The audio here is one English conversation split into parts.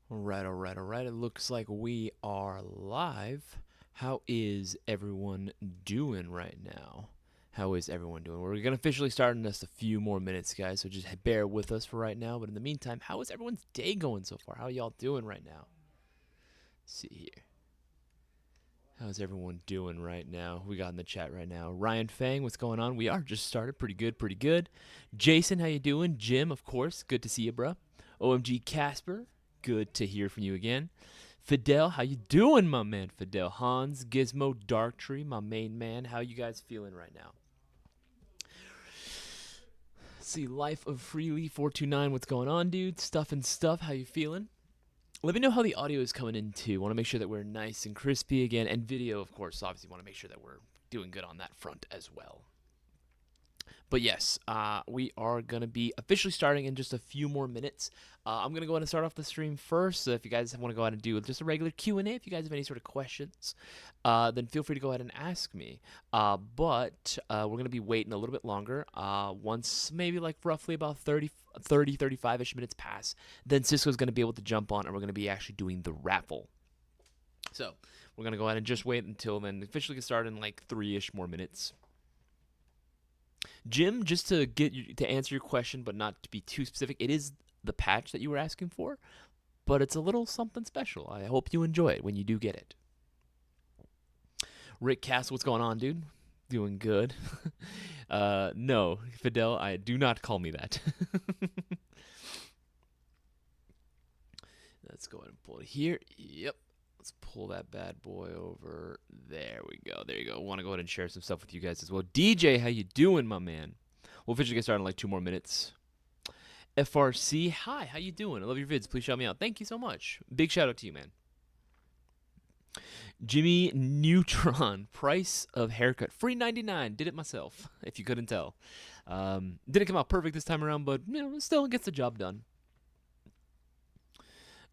All right, all right, all right. It looks like we are live. How is everyone doing right now? How is everyone doing? We're going to officially start in just a few more minutes, guys, so just bear with us for right now. But in the meantime, how is everyone's day going so far? How are y'all doing right now? Let's see here. How's everyone doing right now? We got in the chat right now. Ryan Fang, what's going on? We are just started. Pretty good, pretty good. Jason, how you doing? Jim, of course. Good to see you, bro. OMG Casper, good to hear from you again. Fidel, how you doing, my man? Fidel, Hans, Gizmo, Darktree, my main man. How you guys feeling right now? Let's see, Life of Freely 429, what's going on, dude? Stuff and stuff, how you feeling? Let me know how the audio is coming in too. Want to make sure that we're nice and crispy again, and video, of course. Obviously, want to make sure that we're doing good on that front as well. But yes, we are going to be officially starting in just a few more minutes. I'm going to go ahead and start off the stream first. So if you guys want to go ahead and do just a regular Q&A, if you guys have any sort of questions, then feel free to go ahead and ask me. But we're going to be waiting a little bit longer. Once maybe like roughly about 35-ish minutes pass, then Cisco's going to be able to jump on, and we're going to be actually doing the raffle. So we're going to go ahead and just wait until then officially get started in like 3-ish more minutes. Jim, just to to answer your question, but not to be too specific, it is the patch that you were asking for, but it's a little something special. I hope you enjoy it when you do get it. Rick Castle, what's going on, dude? Doing good. No, Fidel, do not call me that. Let's go ahead and pull it here. Yep. Let's pull that bad boy over. There we go. There you go. Want to go ahead and share some stuff with you guys as well. DJ, how you doing, my man? We'll officially get started in like 2 more minutes. FRC, hi, how you doing? I love your vids. Please shout me out. Thank you so much. Big shout out to you, man. Jimmy Neutron, price of haircut, free 99. Did it myself, if you couldn't tell. Didn't come out perfect this time around, but still gets the job done.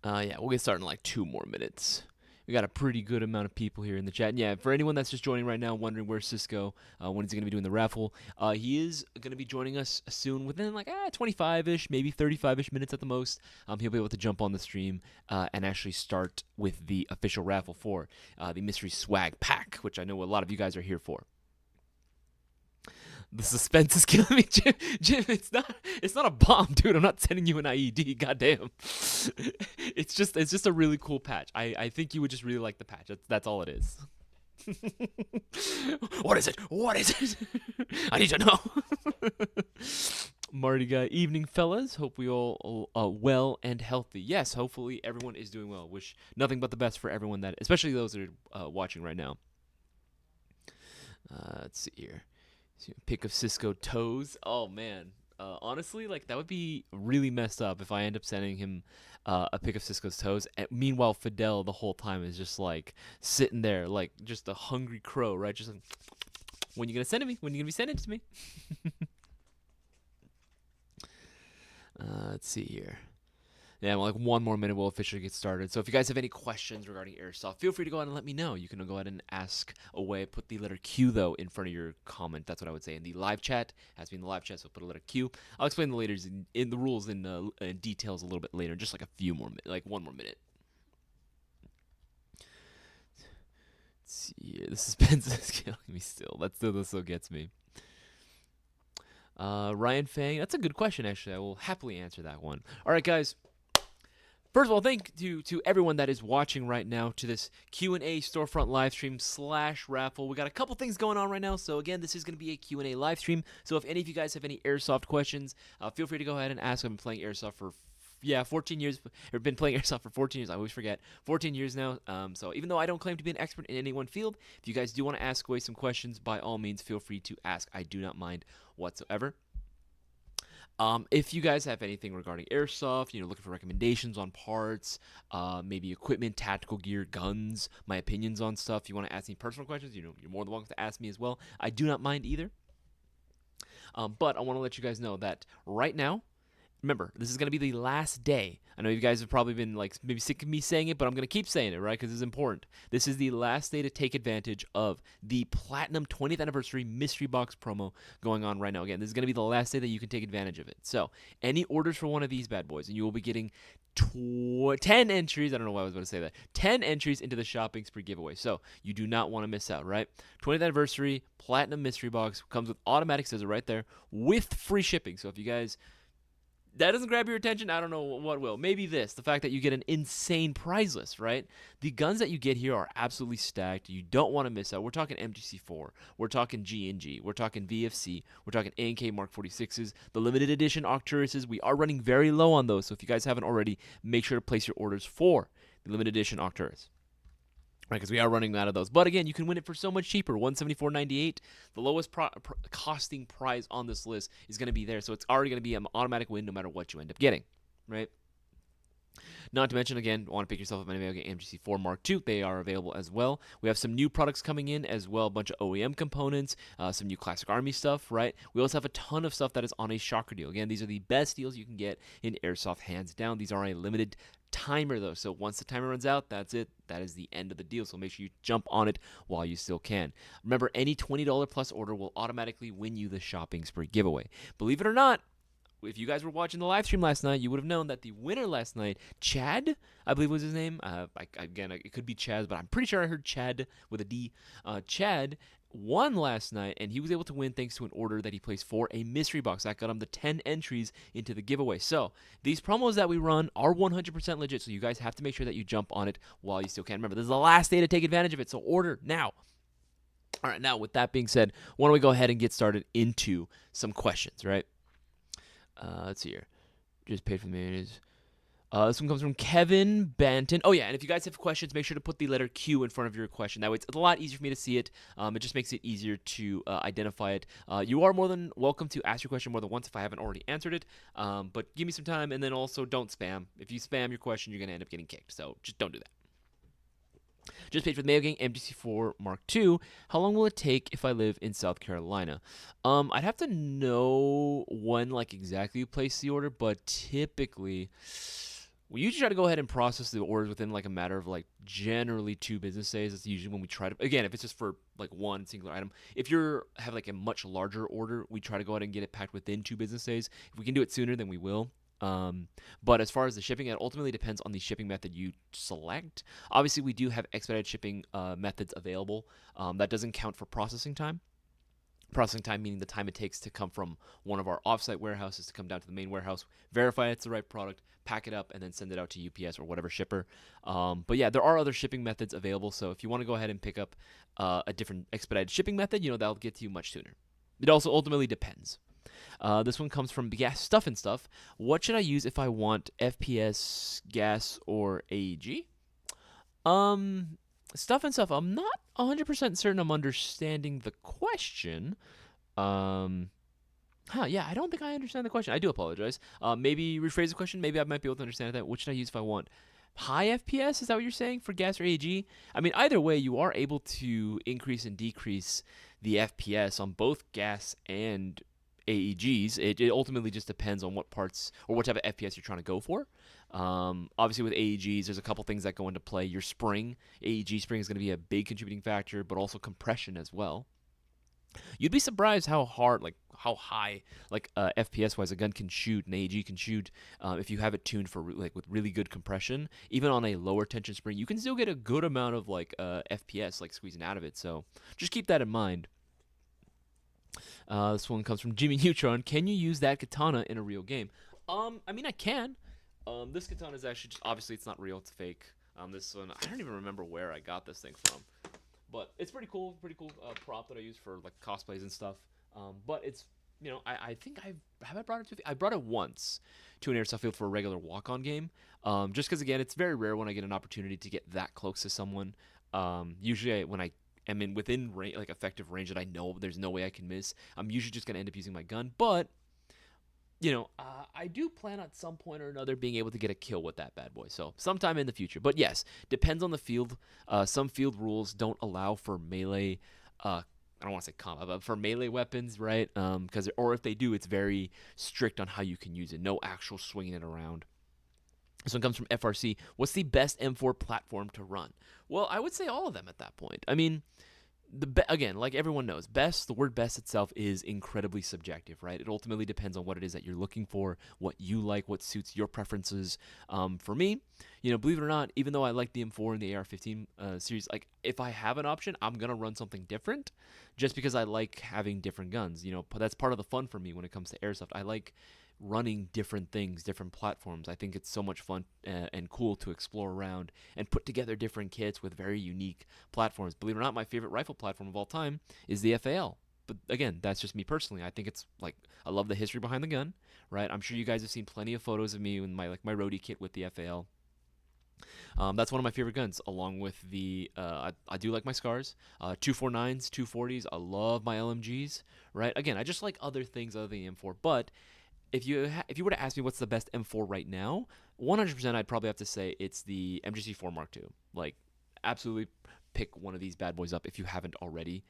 Yeah, we'll get started in like 2 more minutes. We got a pretty good amount of people here in the chat. And yeah, for anyone that's just joining right now, wondering where's Cisco, when is he going to be doing the raffle, he is going to be joining us soon within like 25-ish, maybe 35-ish minutes at the most. He'll be able to jump on the stream and actually start with the official raffle for the mystery swag pack, which I know a lot of you guys are here for. The suspense is killing me, Jim. Jim, it's not a bomb, dude. I'm not sending you an IED. Goddamn. It's just a really cool patch. I think you would just really like the patch. That's all it is. What is it? What is it? I need to know. Marty guy, evening fellas. Hope we all well and healthy. Yes, hopefully everyone is doing well. Wish nothing but the best for everyone that, especially those that are watching right now. Let's see here. Pick of Cisco toes. Oh man, honestly, like that would be really messed up if I end up sending him a pic of Cisco's toes. And meanwhile, Fidel the whole time is just like sitting there, like just a hungry crow, right? Just like, when you gonna send it me? When you gonna be sending it to me? Let's see here. Yeah, well, like 1 more minute, we'll officially get started. So if you guys have any questions regarding Airsoft, feel free to go ahead and let me know. You can go ahead and ask away. Put the letter Q, though, in front of your comment. That's what I would say in the live chat. It has to be in the live chat, so put a letter Q. I'll explain the later in the rules in details a little bit later, just like a few more, like 1 more minute. Let's see, the suspense is killing me still. That still gets me. Ryan Fang, that's a good question, actually. I will happily answer that one. All right, guys. First of all, thank you to everyone that is watching right now to this Q&A storefront live stream / raffle. We got a couple things going on right now. So again, this is going to be a Q&A live stream. So if any of you guys have any Airsoft questions, feel free to go ahead and ask. I've been playing Airsoft for 14 years. I've been playing Airsoft for 14 years. I always forget. 14 years now. So even though I don't claim to be an expert in any one field, if you guys do want to ask away some questions, by all means, feel free to ask. I do not mind whatsoever. If you guys have anything regarding Airsoft, looking for recommendations on parts, maybe equipment, tactical gear, guns, my opinions on stuff, you want to ask me personal questions, you're more than welcome to ask me as well. I do not mind either. But I want to let you guys know that right now, remember, this is going to be the last day. I know you guys have probably been like maybe sick of me saying it, but I'm going to keep saying it, right? Because it's important. This is the last day to take advantage of the Platinum 20th Anniversary Mystery Box promo going on right now. Again, this is going to be the last day that you can take advantage of it. So, any orders for one of these bad boys, and you will be getting 10 entries. I don't know why I was about to say that. 10 entries into the shopping spree giveaway. So, you do not want to miss out, right? 20th Anniversary Platinum Mystery Box comes with automatic scissor right there with free shipping. So, if you guys that doesn't grab your attention, I don't know what will. Maybe this, the fact that you get an insane prize list, right? The guns that you get here are absolutely stacked. You don't want to miss out. We're talking MGC4. We're talking G&G. We're talking VFC. We're talking A&K Mark 46s. The limited edition Arcturuses, we are running very low on those. So if you guys haven't already, make sure to place your orders for the limited edition Arcturus. Right, because we are running out of those. But again, you can win it for so much cheaper. $174.98. The lowest costing prize on this list is going to be there. So it's already going to be an automatic win no matter what you end up getting. Right? Not to mention, again, want to pick yourself up an Mayo Gang MGC4 Mark II. They are available as well. We have some new products coming in as well. A bunch of OEM components. Some new Classic Army stuff. Right? We also have a ton of stuff that is on a shocker deal. Again, these are the best deals you can get in Airsoft, hands down. These are a limited timer though, so once the timer runs out, that's it. That is the end of the deal, so make sure you jump on it while you still can. Remember, any $20 plus order will automatically win you the shopping spree giveaway. Believe it or not, if you guys were watching the live stream last night, you would have known that the winner last night, Chad, I believe was his name. Again, it could be Chaz, but I'm pretty sure I heard Chad with a D. Chad won last night, and he was able to win thanks to an order that he placed for a mystery box. That got him the 10 entries into the giveaway. So these promos that we run are 100% legit, so you guys have to make sure that you jump on it while you still can. Remember, this is the last day to take advantage of it, so order now. All right, now with that being said, why don't we go ahead and get started into some questions, right? Let's see here. Just paid for the mayonnaise. This one comes from Kevin Banton. Oh, yeah, and if you guys have questions, make sure to put the letter Q in front of your question. That way it's a lot easier for me to see it. It just makes it easier to identify it. You are more than welcome to ask your question more than once if I haven't already answered it. But give me some time, and then also don't spam. If you spam your question, you're going to end up getting kicked. So just don't do that. Just paid for the Mayo Gang MGC4 Mark II. How long will it take if I live in South Carolina? I'd have to know when, exactly you place the order, but typically we usually try to go ahead and process the orders within a matter of generally 2 business days. That's usually when we try to, again, if it's just for one singular item. If you have a much larger order, we try to go ahead and get it packed within 2 business days. If we can do it sooner, then we will. But as far as the shipping, it ultimately depends on the shipping method you select. Obviously, we do have expedited shipping methods available. That doesn't count for processing time. Processing time meaning the time it takes to come from one of our offsite warehouses to come down to the main warehouse, verify it's the right product, pack it up, and then send it out to UPS or whatever shipper. But yeah, there are other shipping methods available. So if you want to go ahead and pick up a different expedited shipping method, that'll get to you much sooner. It also ultimately depends. This one comes from Gas Stuff and Stuff. What should I use if I want FPS, gas, or AEG? Stuff and Stuff. I'm not 100% certain I'm understanding the question. Yeah, I don't think I understand the question. I do apologize. Maybe rephrase the question. Maybe I might be able to understand that. What should I use if I want high FPS? Is that what you're saying for gas or AEG? I mean, either way, you are able to increase and decrease the FPS on both gas and AEGs. It ultimately just depends on what parts or what type of FPS you're trying to go for. Obviously with AEGs, there's a couple things that go into play. Your spring, AEG spring is going to be a big contributing factor, but also compression as well. You'd be surprised how high, FPS wise a gun can shoot, an AEG can shoot, if you have it tuned for with really good compression. Even on a lower tension spring, you can still get a good amount of FPS squeezing out of it. So just keep that in mind. This one comes from Jimmy Neutron. Can you use that katana in a real game? I mean, I can. This katana is actually obviously it's not real, it's fake. This one, I don't even remember where I got this thing from, but it's pretty cool prop that I use for cosplays and stuff. But it's, I think I brought it to, I brought it once to an airsoft field for a regular walk-on game. Just because again, it's very rare when I get an opportunity to get that close to someone. Usually when I am in within range, effective range that I know there's no way I can miss, I'm usually just going to end up using my gun. But, I do plan at some point or another being able to get a kill with that bad boy. So sometime in the future. But yes, depends on the field. Some field rules don't allow for melee, I don't want to say combat, but for melee weapons, right? Because or if they do, it's very strict on how you can use it. No actual swinging it around. This one comes from FRC. What's the best M4 platform to run? Well, I would say all of them at that point. I mean, again, like everyone knows, best, the word best itself is incredibly subjective, right? It ultimately depends on what it is that you're looking for, what you like, what suits your preferences. For me, believe it or not, even though I like the M4 and the AR-15 series, like if I have an option, I'm gonna run something different, just because I like having different guns. That's part of the fun for me when it comes to airsoft. I like running different things, different platforms. I think it's so much fun and cool to explore around and put together different kits with very unique platforms. Believe it or not, my favorite rifle platform of all time is the FAL. But again, that's just me personally. I think it's like, I love the history behind the gun, right? I'm sure you guys have seen plenty of photos of me in my roadie kit with the FAL. That's one of my favorite guns, along with the I do like my scars, 249s, 240s. I love my LMGs, right? Again, I just like other things other than the M4. But if you were to ask me what's the best M4 right now, 100% I'd probably have to say it's the MGC4 Mark II. Like, absolutely pick one of these bad boys up if you haven't already.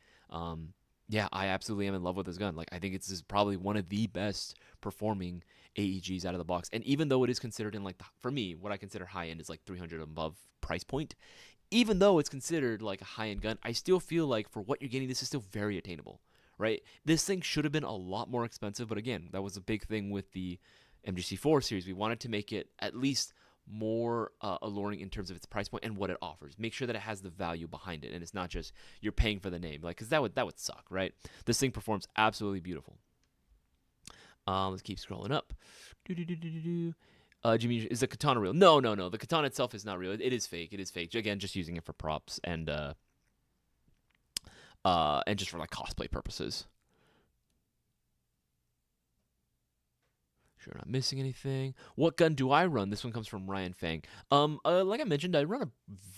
Yeah, I absolutely am in love with this gun. Like, I think it's probably one of the best performing AEGs out of the box. And even though it is considered in, like, for me, what I consider high end is like 300 above price point. Even though it's considered like a high end gun, I still feel like for what you're getting, this is still very attainable. Right? This thing should have been a lot more expensive, but again, that was a big thing with the MGC4 series. We wanted to make it at least more alluring in terms of its price point and what it offers. Make sure that it has the value behind it, and it's not just you're paying for the name, like, because that would suck, right? This thing performs absolutely beautiful. Let's keep scrolling up. Jimmy, is the katana real? No. The katana itself is not real. It is fake. It is fake. Again, just using it for props and just for like cosplay purposes. Sure, not missing anything. What gun do I run? This one comes from Ryan Fang. Like I mentioned, I run a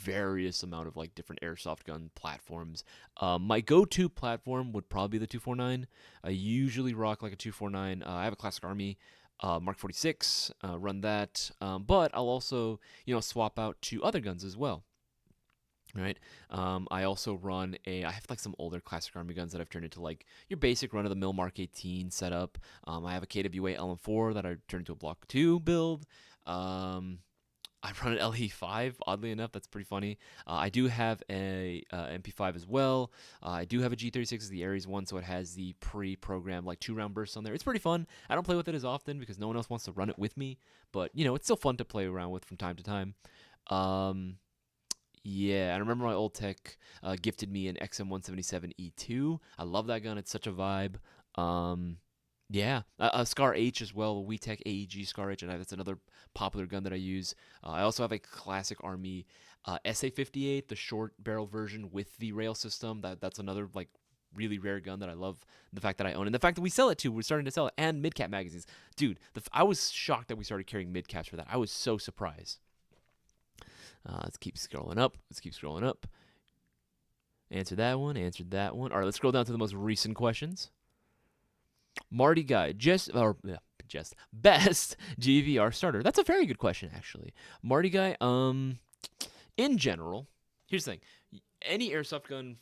various amount of like different airsoft gun platforms. My go-to platform would probably be the 249. I usually rock like a 249. I have a Classic Army Mark 46. Run that, but I'll also swap out to other guns as well. Right. I also I have like some older Classic Army guns that I've turned into like your basic run of the mill Mark 18 setup. I have a KWA LM4 that I turned into a Block 2 build. I run an LE5, oddly enough. That's pretty funny. I do have a MP5 as well. I do have a G36, it's the Ares one, so it has the pre-programmed like 2-round bursts on there. It's pretty fun. I don't play with it as often because no one else wants to run it with me, but it's still fun to play around with from time to time. Yeah, I remember my old tech gifted me an XM177E2. I love that gun. It's such a vibe. Yeah, a Scar H as well, a WeTech AEG Scar H, and that's another popular gun that I use. I also have a Classic Army SA58, the short barrel version with the rail system. That's another like really rare gun that I love the fact that I own, and the fact that we sell it too. We're starting to sell it, and mid-cap magazines. Dude, I was shocked that we started carrying mid-caps for that. I was so surprised. Let's keep scrolling up. Answered that one. All right, let's scroll down to the most recent questions. Marty Guy, best GVR starter. That's a very good question, actually. Marty Guy, in general, here's the thing: any airsoft gun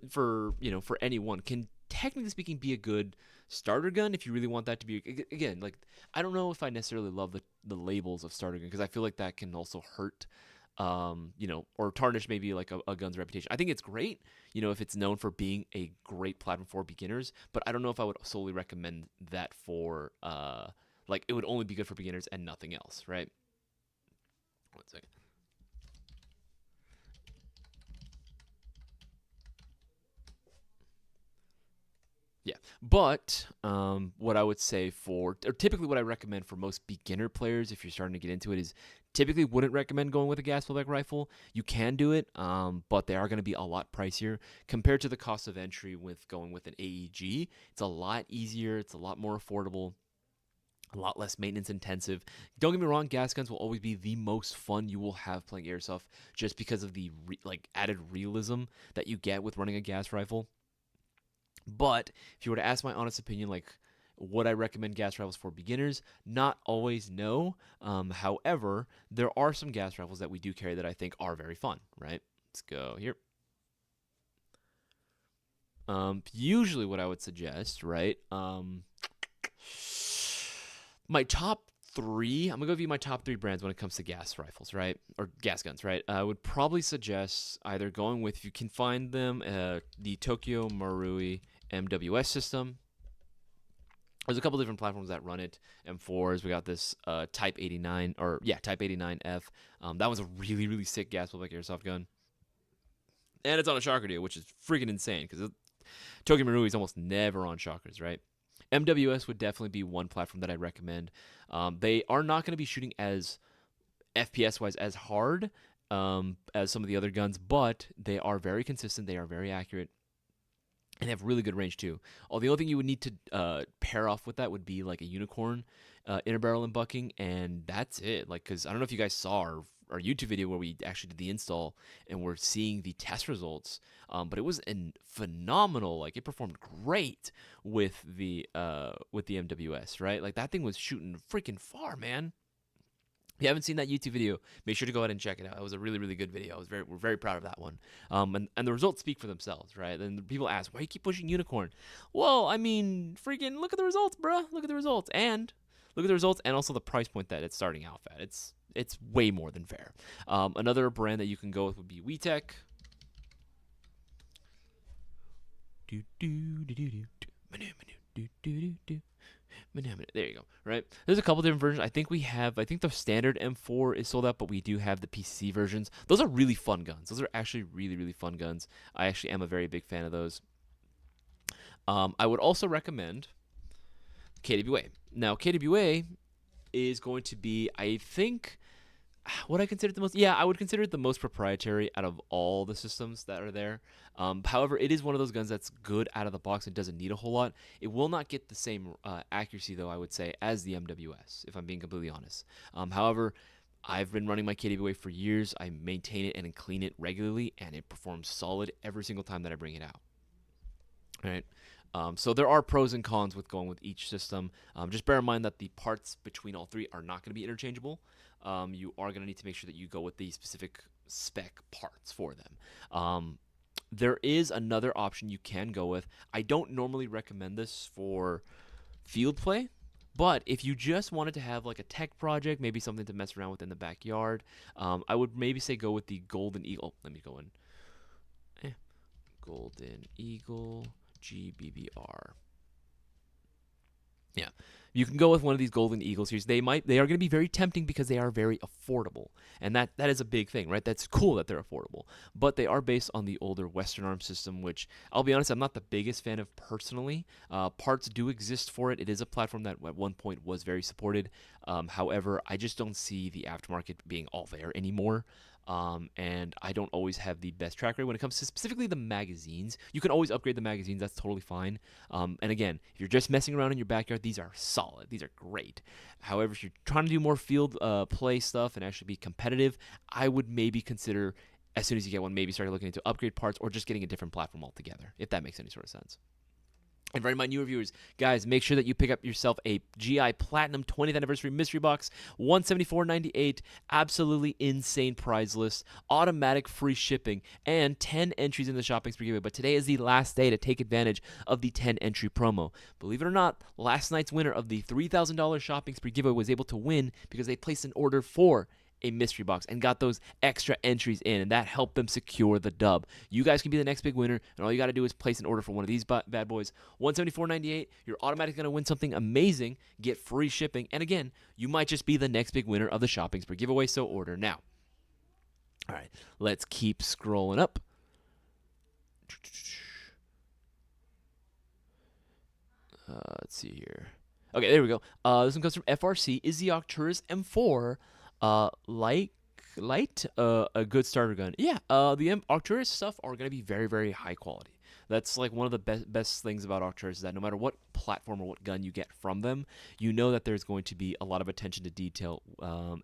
for anyone can, technically speaking, be a good starter gun if you really want that to be. Again, like, I don't know if I necessarily love the labels of starter gun because I feel like that can also hurt. Or tarnish maybe like a gun's reputation. I think it's great, if it's known for being a great platform for beginners, but I don't know if I would solely recommend that for, like, it would only be good for beginners and nothing else, right? 1 second. Yeah, but what I would say or typically what I recommend for most beginner players, if you're starting to get into it, is typically wouldn't recommend going with a gas flowback rifle. You can do it, but they are going to be a lot pricier compared to the cost of entry with going with an AEG. It's a lot easier. It's a lot more affordable. A lot less maintenance intensive. Don't get me wrong, gas guns will always be the most fun you will have playing airsoft, just because of the added realism that you get with running a gas rifle. But if you were to ask my honest opinion, like, would I recommend gas rifles for beginners? Not always, no. However, there are some gas rifles that we do carry that I think are very fun, right? Let's go here. Usually what I would suggest, right? My top three, I'm gonna give you my top three brands when it comes to gas rifles, right? Or gas guns, right? I would probably suggest either going with, if you can find them, the Tokyo Marui MWS system. There's a couple different platforms that run it. M4s, we got this Type 89, Type 89F. That was a really, really sick gas pullback airsoft gun. And it's on a shocker deal, which is freaking insane because Tokyo Marui is almost never on shockers, right? MWS would definitely be one platform that I'd recommend. They are not going to be shooting as FPS-wise as hard as some of the other guns, but they are very consistent. They are very accurate. And have really good range too. The only thing you would need to pair off with that would be like a unicorn inner barrel and bucking, and that's it. Like, because I don't know if you guys saw our YouTube video where we actually did the install and we're seeing the test results, but it was phenomenal. Like, it performed great with the MWS, right? Like, that thing was shooting freaking far, man. If you haven't seen that YouTube video, make sure to go ahead and check it out. It was a really, really good video. We're very proud of that one. And the results speak for themselves, right? And people ask, why do you keep pushing unicorn? Well, I mean, freaking look at the results, bruh. Look at the results. And look at the results and also the price point that it's starting out at. It's way more than fair. Another brand that you can go with would be WeTech. There you go, right? There's a couple different versions. I think the standard M4 is sold out, but we do have the PC versions. Those are really fun guns. Those are actually really, really fun guns. I actually am a very big fan of those. I would also recommend KWA. Now, KWA is going to be, I think, would I consider it the most? Yeah, I would consider it the most proprietary out of all the systems that are there. However, it is one of those guns that's good out of the box and doesn't need a whole lot. It will not get the same accuracy, though, I would say, as the MWS, if I'm being completely honest. However, I've been running my KWA for years. I maintain it and clean it regularly, and it performs solid every single time that I bring it out. All right. So there are pros and cons with going with each system. Just bear in mind that the parts between all three are not going to be interchangeable. You are going to need to make sure that you go with the specific spec parts for them. There is another option you can go with. I don't normally recommend this for field play, but if you just wanted to have like a tech project, maybe something to mess around with in the backyard, I would maybe say go with the Golden Eagle. Let me go in. Golden Eagle GBBR. Yeah, you can go with one of these Golden Eagle series. They are going to be very tempting because they are very affordable, and that is a big thing, right? That's cool that they're affordable, but they are based on the older Western Arm system, which I'll be honest, I'm not the biggest fan of personally. Parts do exist for it. It is a platform that at one point was very supported. However, I just don't see the aftermarket being all there anymore. And I don't always have the best track rate when it comes to specifically the magazines. You can always upgrade the magazines. That's totally fine. And again, if you're just messing around in your backyard, these are solid. These are great. However, if you're trying to do more field play stuff and actually be competitive, I would maybe consider, as soon as you get one, maybe start looking into upgrade parts or just getting a different platform altogether, if that makes any sort of sense. And for my newer viewers, guys, make sure that you pick up yourself a GI Platinum 20th Anniversary Mystery Box, $174.98, absolutely insane prize list, automatic free shipping, and 10 entries in the shopping spree giveaway. But today is the last day to take advantage of the 10 entry promo. Believe it or not, last night's winner of the $3,000 shopping spree giveaway was able to win because they placed an order for a mystery box and got those extra entries in, and that helped them secure the dub. You guys can be the next big winner, and all you got to do is place an order for one of these bad boys. $174.98. You're automatically going to win something amazing, get free shipping, and again, you might just be the next big winner of the shopping spree giveaway, so order now. All right, let's keep scrolling up. Let's see here. Okay, there we go. This one comes from FRC. Is the Arcturus M4 light, a good starter gun? Yeah, the Arcturus stuff are going to be very, very high quality. That's like one of the best things about Arcturus is that no matter what platform or what gun you get from them, you know that there's going to be a lot of attention to detail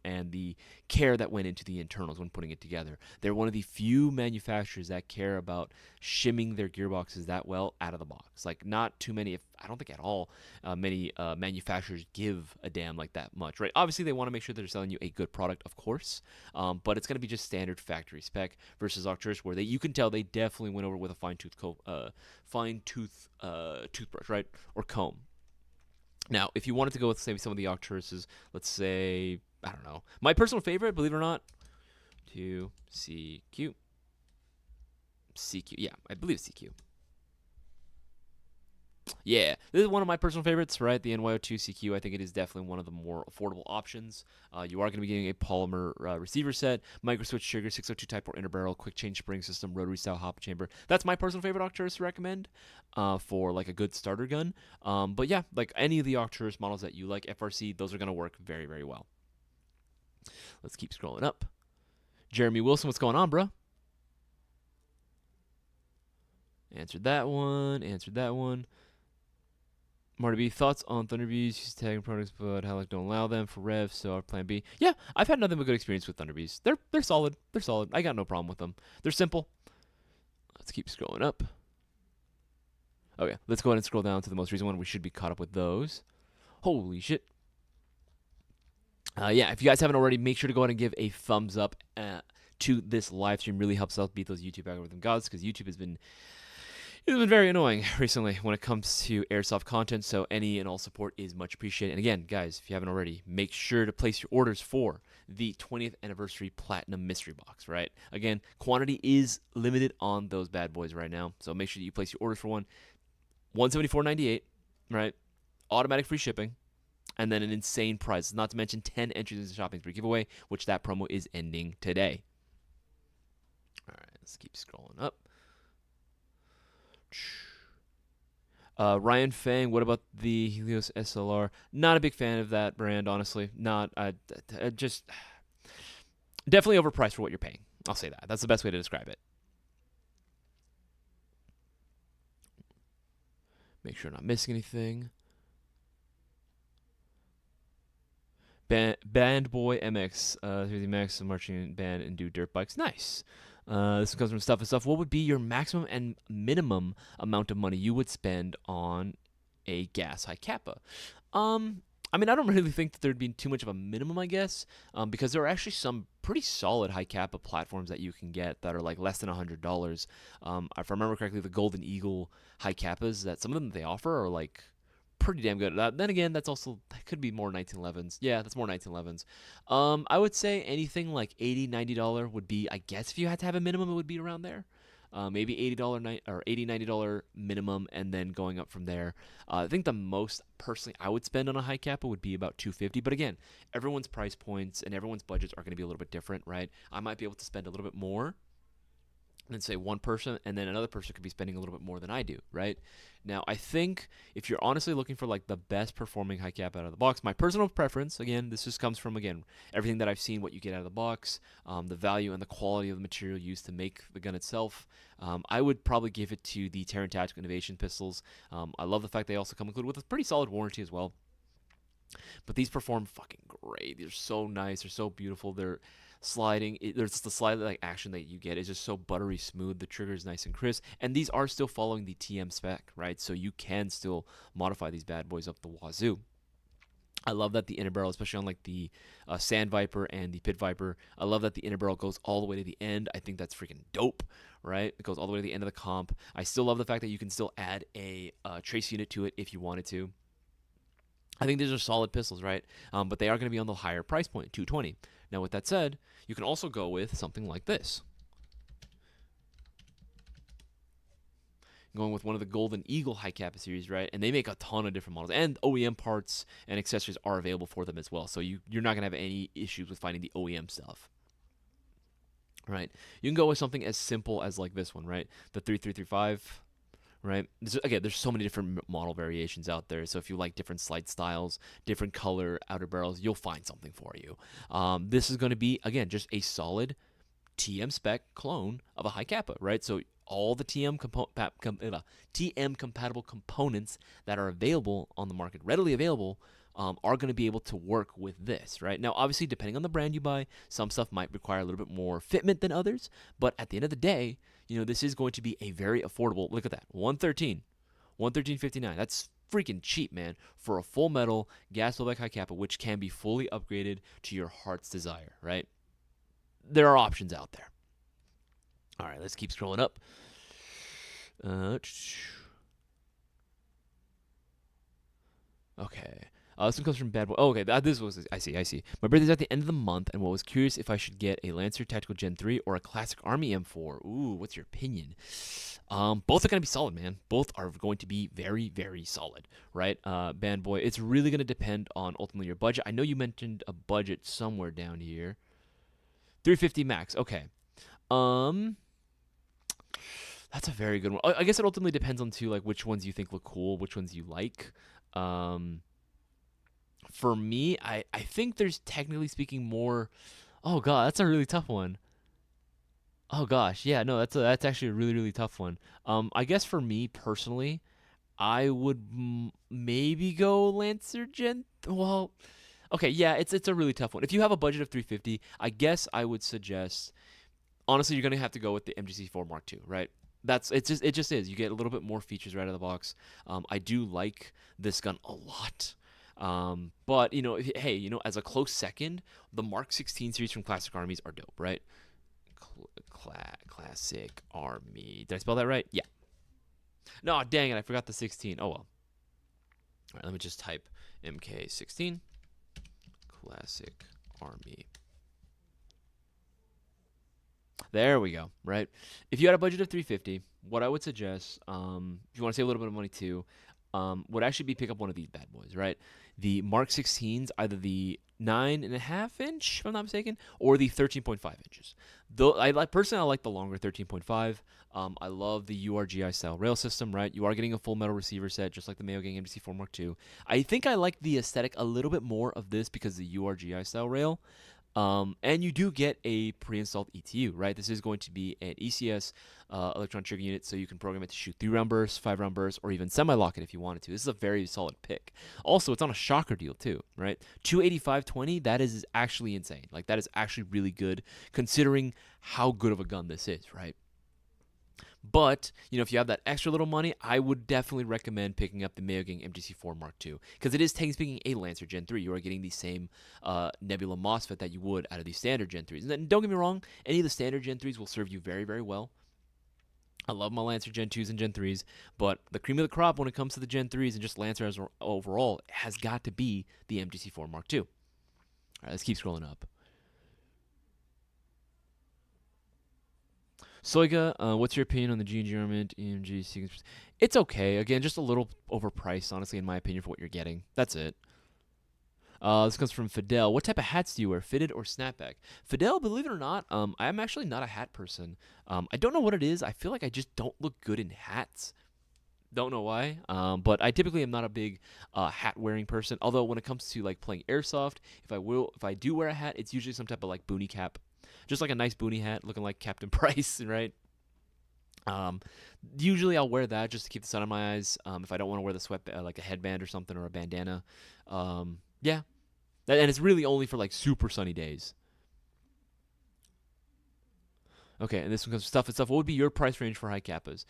and the care that went into the internals when putting it together. They're one of the few manufacturers that care about shimming their gearboxes that well out of the box. Like, not too many. I don't think at all many manufacturers give a damn like that much, right? Obviously, they want to make sure they're selling you a good product, of course, but it's going to be just standard factory spec versus Arcturus, where you can tell they definitely went over with a fine-tooth toothbrush, right, or comb. Now, if you wanted to go with, say, some of the Arcturuses, let's say, I don't know, my personal favorite, believe it or not, to CQ. CQ, yeah, I believe it's CQ. Yeah, this is one of my personal favorites, right? The NYO2 CQ. I think it is definitely one of the more affordable options. You are going to be getting a polymer receiver set, micro switch trigger, 602 Type 4 inner barrel, quick change spring system, rotary style hop chamber. That's my personal favorite Arcturus to recommend for like a good starter gun. But yeah, like any of the Arcturus models that you like, FRC, those are going to work very, very well. Let's keep scrolling up. Jeremy Wilson, what's going on, bro? Answered that one. Answered that one. Marty B, thoughts on Thunderbees? Use tagging products, but Halleck don't allow them for revs, so our plan B. Yeah, I've had nothing but good experience with Thunderbees. They're solid. They're solid. I got no problem with them. They're simple. Let's keep scrolling up. Okay, let's go ahead and scroll down to the most recent one. We should be caught up with those. Holy shit. Yeah, if you guys haven't already, make sure to go ahead and give a thumbs up to this live stream. Really helps us beat those YouTube algorithm gods, because YouTube has been very annoying recently when it comes to airsoft content, so any and all support is much appreciated. And again, guys, if you haven't already, make sure to place your orders for the 20th anniversary Platinum Mystery Box, right? Again, quantity is limited on those bad boys right now, so make sure that you place your orders for one. $174.98, right? Automatic free shipping. And then an insane prize, not to mention 10 entries into Shopping Spree giveaway, which that promo is ending today. All right, let's keep scrolling up. Ryan Fang, what about the Helios SLR? Not a big fan of that brand, honestly. Not, just definitely overpriced for what you're paying. I'll say that. That's the best way to describe it. Make sure I'm not missing anything. Band Boy MX, here's the MX, a marching band and do dirt bikes. Nice. This comes from Stuff and Stuff. What would be your maximum and minimum amount of money you would spend on a gas high kappa? I mean, I don't really think that there'd be too much of a minimum, I guess, because there are actually some pretty solid high kappa platforms that you can get that are like less than $100. If I remember correctly, the Golden Eagle high kappas, that some of them they offer are like pretty damn good. Then again, that could be more 1911s. Yeah, that's more 1911s. I would say anything like $80, $90 would be, I guess if you had to have a minimum, it would be around there. Maybe $80 or $80, $90 minimum, and then going up from there. I think the most personally I would spend on a high kappa would be about $250. But again, everyone's price points and everyone's budgets are going to be a little bit different, right? I might be able to spend a little bit more than say one person, and then another person could be spending a little bit more than I do, right? Now, I think if you're honestly looking for like the best performing high cap out of the box, my personal preference, again, this just comes from, again, everything that I've seen, what you get out of the box, the value and the quality of the material used to make the gun itself, I would probably give it to the Terran Tactical Innovation pistols. I love the fact they also come included with a pretty solid warranty as well. But these perform fucking great. They're so nice. They're so beautiful. They're sliding. There's the slide like action that you get is just so buttery smooth. The trigger is nice and crisp. And these are still following the TM spec, right? So you can still modify these bad boys up the wazoo. I love that the inner barrel, especially on like the Sand Viper and the Pit Viper, I love that the inner barrel goes all the way to the end. I think that's freaking dope, right? It goes all the way to the end of the comp. I still love the fact that you can still add a trace unit to it if you wanted to. I think these are solid pistols, right? But they are going to be on the higher price point, $220. Now, with that said, you can also go with something like this. Going with one of the Golden Eagle high kappa series, right? And they make a ton of different models, and OEM parts and accessories are available for them as well. So you're not going to have any issues with finding the OEM stuff, right? You can go with something as simple as like this one, right? The 3335. Right? Again, there's so many different model variations out there. So if you like different slide styles, different color outer barrels, you'll find something for you. This is going to be, again, just a solid TM spec clone of a high kappa, right? So all the TM compatible components that are available on the market, readily available, are going to be able to work with this, right? Now, obviously, depending on the brand you buy, some stuff might require a little bit more fitment than others. But at the end of the day, you know, this is going to be a very affordable, look at that, $113.59. That's freaking cheap, man, for a full metal gas blowback high kappa, which can be fully upgraded to your heart's desire, right? There are options out there. All right, let's keep scrolling up. Okay. This one comes from Bad Boy. Oh, okay. This was. I see. My birthday's at the end of the month, and was curious if I should get a Lancer Tactical Gen 3 or a Classic Army M4. Ooh, what's your opinion? Both are going to be solid, man. Both are going to be very, very solid, right? Bad Boy, it's really going to depend on ultimately your budget. I know you mentioned a budget somewhere down here. 350 max. Okay. That's a very good one. I guess it ultimately depends on too, like which ones you think look cool, which ones you like. For me, I think there's technically speaking more. Oh god, that's a really tough one. Oh gosh, yeah, no, that's actually a really really tough one. I guess for me personally, I would maybe go Lancer Gen. Well, okay, yeah, it's a really tough one. If you have a budget of 350, I guess I would suggest. Honestly, you're gonna have to go with the MGC4 Mark II, right? It just is. You get a little bit more features right out of the box. I do like this gun a lot. But hey, as a close second, the Mark 16 series from Classic Armies are dope, right? Classic Army. Did I spell that right? Yeah. No, dang it, I forgot the 16. Oh well. All right, let me just type MK16 Classic Army. There we go, right? If you had a budget of 350, what I would suggest, if you want to save a little bit of money too, would actually be pick up one of these bad boys, right? The Mark 16s, either the 9.5 inch, if I'm not mistaken, or the 13.5 inches. Though I like the longer 13.5. I love the URGI style rail system, right? You are getting a full metal receiver set, just like the Mayo Gang MGC4 Mark II. I think I like the aesthetic a little bit more of this because of the URGI style rail. And you do get a pre-installed ETU, right? This is going to be an ECS electron trigger unit, so you can program it to shoot 3-round bursts, 5-round bursts, or even semi-lock it if you wanted to. This is a very solid pick. Also, it's on a shocker deal too, right? 285/20, that is actually insane. Like, that is actually really good considering how good of a gun this is, right? But, if you have that extra little money, I would definitely recommend picking up the Mayo Gang MGC4 Mark II. Because it is, technically speaking, a Lancer Gen 3. You are getting the same Nebula MOSFET that you would out of the standard Gen 3s. And then, don't get me wrong, any of the standard Gen 3s will serve you very, very well. I love my Lancer Gen 2s and Gen 3s, but the cream of the crop when it comes to the Gen 3s and just Lancer as overall has got to be the MGC4 Mark II. All right, let's keep scrolling up. Soiga, what's your opinion on the G&G Armament EMG sequence? It's okay. Again, just a little overpriced, honestly, in my opinion, for what you're getting. That's it. This comes from Fidel. What type of hats do you wear, fitted or snapback? Fidel, believe it or not, I'm actually not a hat person. I don't know what it is. I feel like I just don't look good in hats. Don't know why, but I typically am not a big hat-wearing person. Although when it comes to like playing Airsoft, if I do wear a hat, it's usually some type of like boonie cap. Just like a nice boonie hat looking like Captain Price, right? Usually I'll wear that just to keep the sun on my eyes. If I don't want to wear the sweat, like a headband or something or a bandana. Yeah. And it's really only for like super sunny days. Okay, and this one comes stuff and stuff. What would be your price range for high kappas?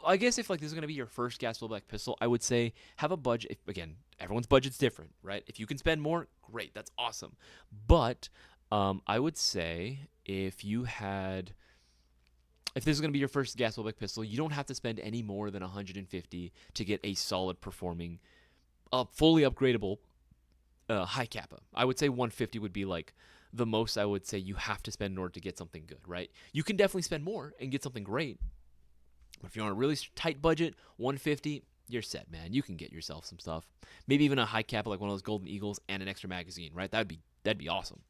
I guess if like this is going to be your first gas blowback pistol, I would say have a budget. Again, everyone's budget's different, right? If you can spend more, great. That's awesome. But I would say if this is going to be your first gas blowback pistol, you don't have to spend any more than $150 to get a solid performing, fully upgradable high kappa. I would say $150 would be like the most I would say you have to spend in order to get something good, right? You can definitely spend more and get something great. But if you're on a really tight budget, $150, you're set, man. You can get yourself some stuff. Maybe even a high kappa like one of those Golden Eagles and an extra magazine, right? That'd be awesome.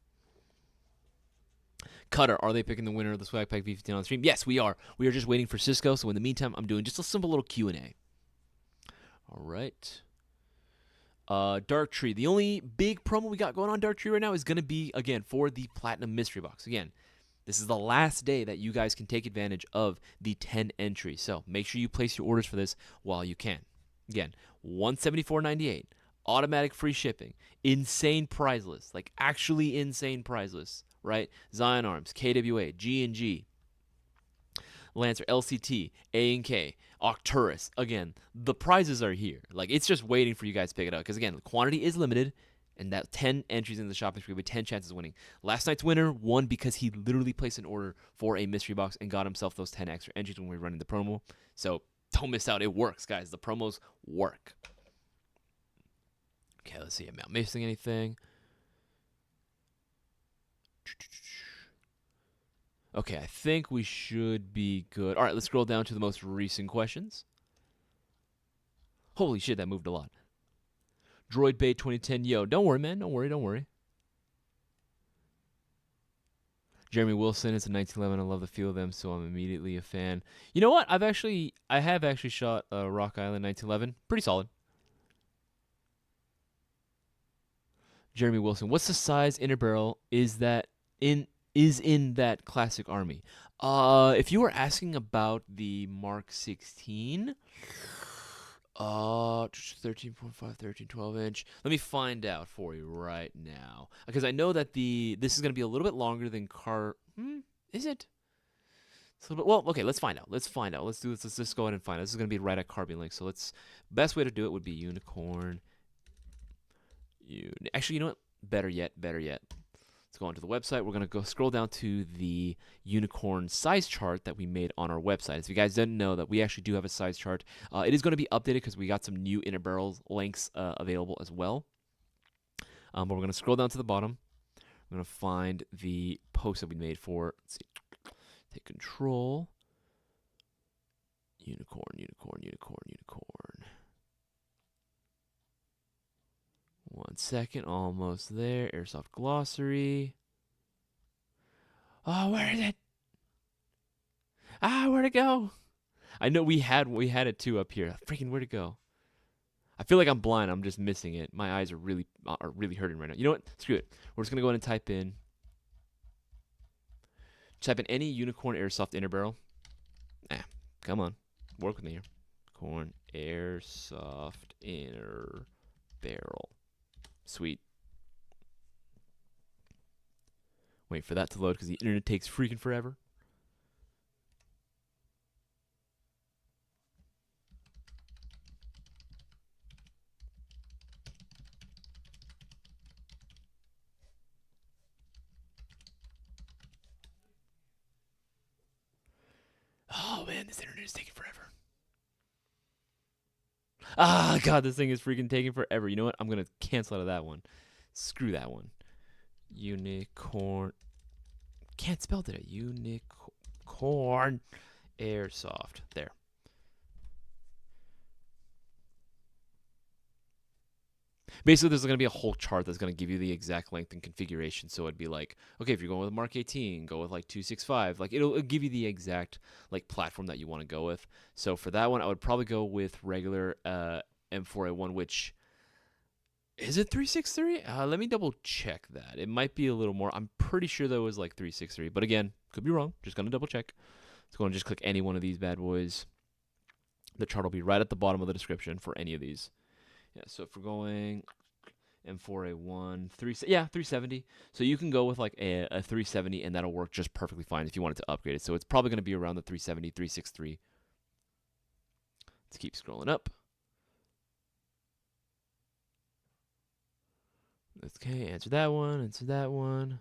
Cutter, are they picking the winner of the Swag Pack V15 on the stream? Yes, we are. We are just waiting for Cisco. So in the meantime, I'm doing just a simple little Q&A. All right. Dark Tree. The only big promo we got going on Dark Tree right now is going to be, again, for the Platinum Mystery Box. Again, this is the last day that you guys can take advantage of the 10 entries. So make sure you place your orders for this while you can. Again, $174.98. Automatic free shipping. Insane prize list. Like, actually insane prize list. Right? Zion Arms, KWA, G&G, Lancer, LCT, A&K, Arcturus. Again, the prizes are here. Like, it's just waiting for you guys to pick it up. Because, again, the quantity is limited. And that 10 entries in the shopping spree with 10 chances of winning. Last night's winner won because he literally placed an order for a mystery box and got himself those 10 extra entries when we were running the promo. So don't miss out. It works, guys. The promos work. Okay, let's see. Am I missing anything? Okay, I think we should be good. All right, let's scroll down to the most recent questions. Holy shit, that moved a lot. Droid Bay 2010. Yo, don't worry, man. Don't worry. Jeremy Wilson. It's a 1911. I love the feel of them, so I'm immediately a fan. You know what? I have actually shot a Rock Island 1911. Pretty solid. Jeremy Wilson. What's the size inner barrel is in that classic army? If you were asking about the Mark 16. 13.5, 13, 12-inch. Let me find out for you right now. Because I know that this is going to be a little bit longer than is it? It's a little bit, well, okay, let's find out. Let's do this. Let's just go ahead and find out. This is going to be right at Carbine Link. So best way to do it would be unicorn. Actually, you know what? Better yet. Let's go onto the website. We're going to go scroll down to the unicorn size chart that we made on our website. If you guys didn't know that we actually do have a size chart, it is going to be updated because we got some new inner barrel lengths available as well. But we're going to scroll down to the bottom. I'm going to find the post that we made for, let's see, take control. Unicorn. 1 second, almost there. Airsoft glossary. Oh, where is it? Where'd it go? I know we had it too up here. Freaking, where'd it go? I feel like I'm blind. I'm just missing it. My eyes are really hurting right now. You know what? Screw it. We're just gonna go ahead and type in any unicorn airsoft inner barrel. Come on, work with me here. Unicorn airsoft inner barrel. Sweet. Wait for that to load because the internet takes freaking forever. Oh man, this internet is taking forever. God, this thing is freaking taking forever. You know what? I'm going to cancel out of that one. Screw that one. Unicorn. Can't spell today. Unicorn airsoft. There. Basically, there's going to be a whole chart that's going to give you the exact length and configuration. So it'd be like, okay, if you're going with Mark 18, go with like 265. Like it'll give you the exact like platform that you want to go with. So for that one, I would probably go with regular M4A1, which is it 363? Let me double check that. It might be a little more. I'm pretty sure that was like 363, but again, could be wrong. Just gonna double check. Let's go and just click any one of these bad boys. The chart will be right at the bottom of the description for any of these. Yeah, so if we're going M4A1, 370. So you can go with like a 370, and that'll work just perfectly fine if you wanted to upgrade it. So it's probably going to be around the 370, 363. Let's keep scrolling up. Okay, answer that one.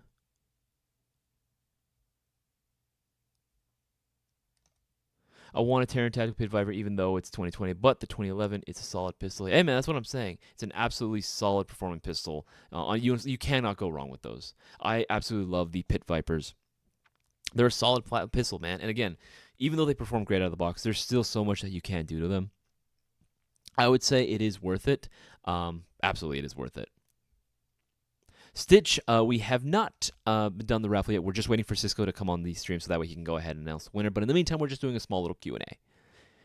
I want a Terran Tactical Pit Viper even though it's 2020, but the 2011, it's a solid pistol. Hey, man, that's what I'm saying. It's an absolutely solid performing pistol. You cannot go wrong with those. I absolutely love the Pit Vipers. They're a solid pistol, man. And again, even though they perform great out of the box, there's still so much that you can do to them. I would say it is worth it. Absolutely, it is worth it. Stitch, we have not done the raffle yet. We're just waiting for Cisco to come on the stream so that way he can go ahead and announce the winner. But in the meantime, we're just doing a small little Q&A.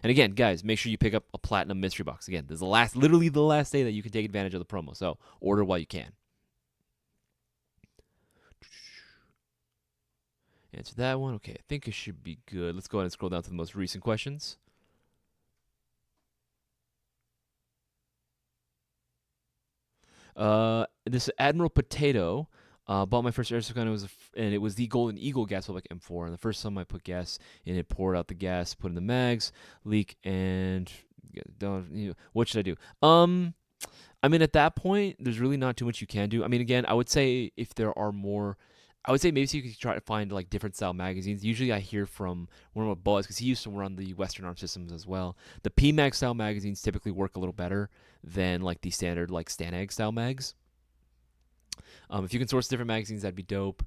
And again, guys, make sure you pick up a Platinum Mystery Box. Again, this is literally the last day that you can take advantage of the promo. So order while you can. Answer that one. Okay, I think it should be good. Let's go ahead and scroll down to the most recent questions. This Admiral Potato. Bought my first airsoft gun. And it was the Golden Eagle gas like M4. And the first time I put gas in it, poured out the gas, put in the mags, leak, and what should I do? I mean, at that point, there's really not too much you can do. I mean, again, I would say if there are more, I would say maybe so you could try to find like different style magazines. Usually, I hear from one of my Buzz because he used to run the Western Arm Systems as well. The PMag style magazines typically work a little better than like the standard like Stanag style mags. If you can source different magazines, that'd be dope.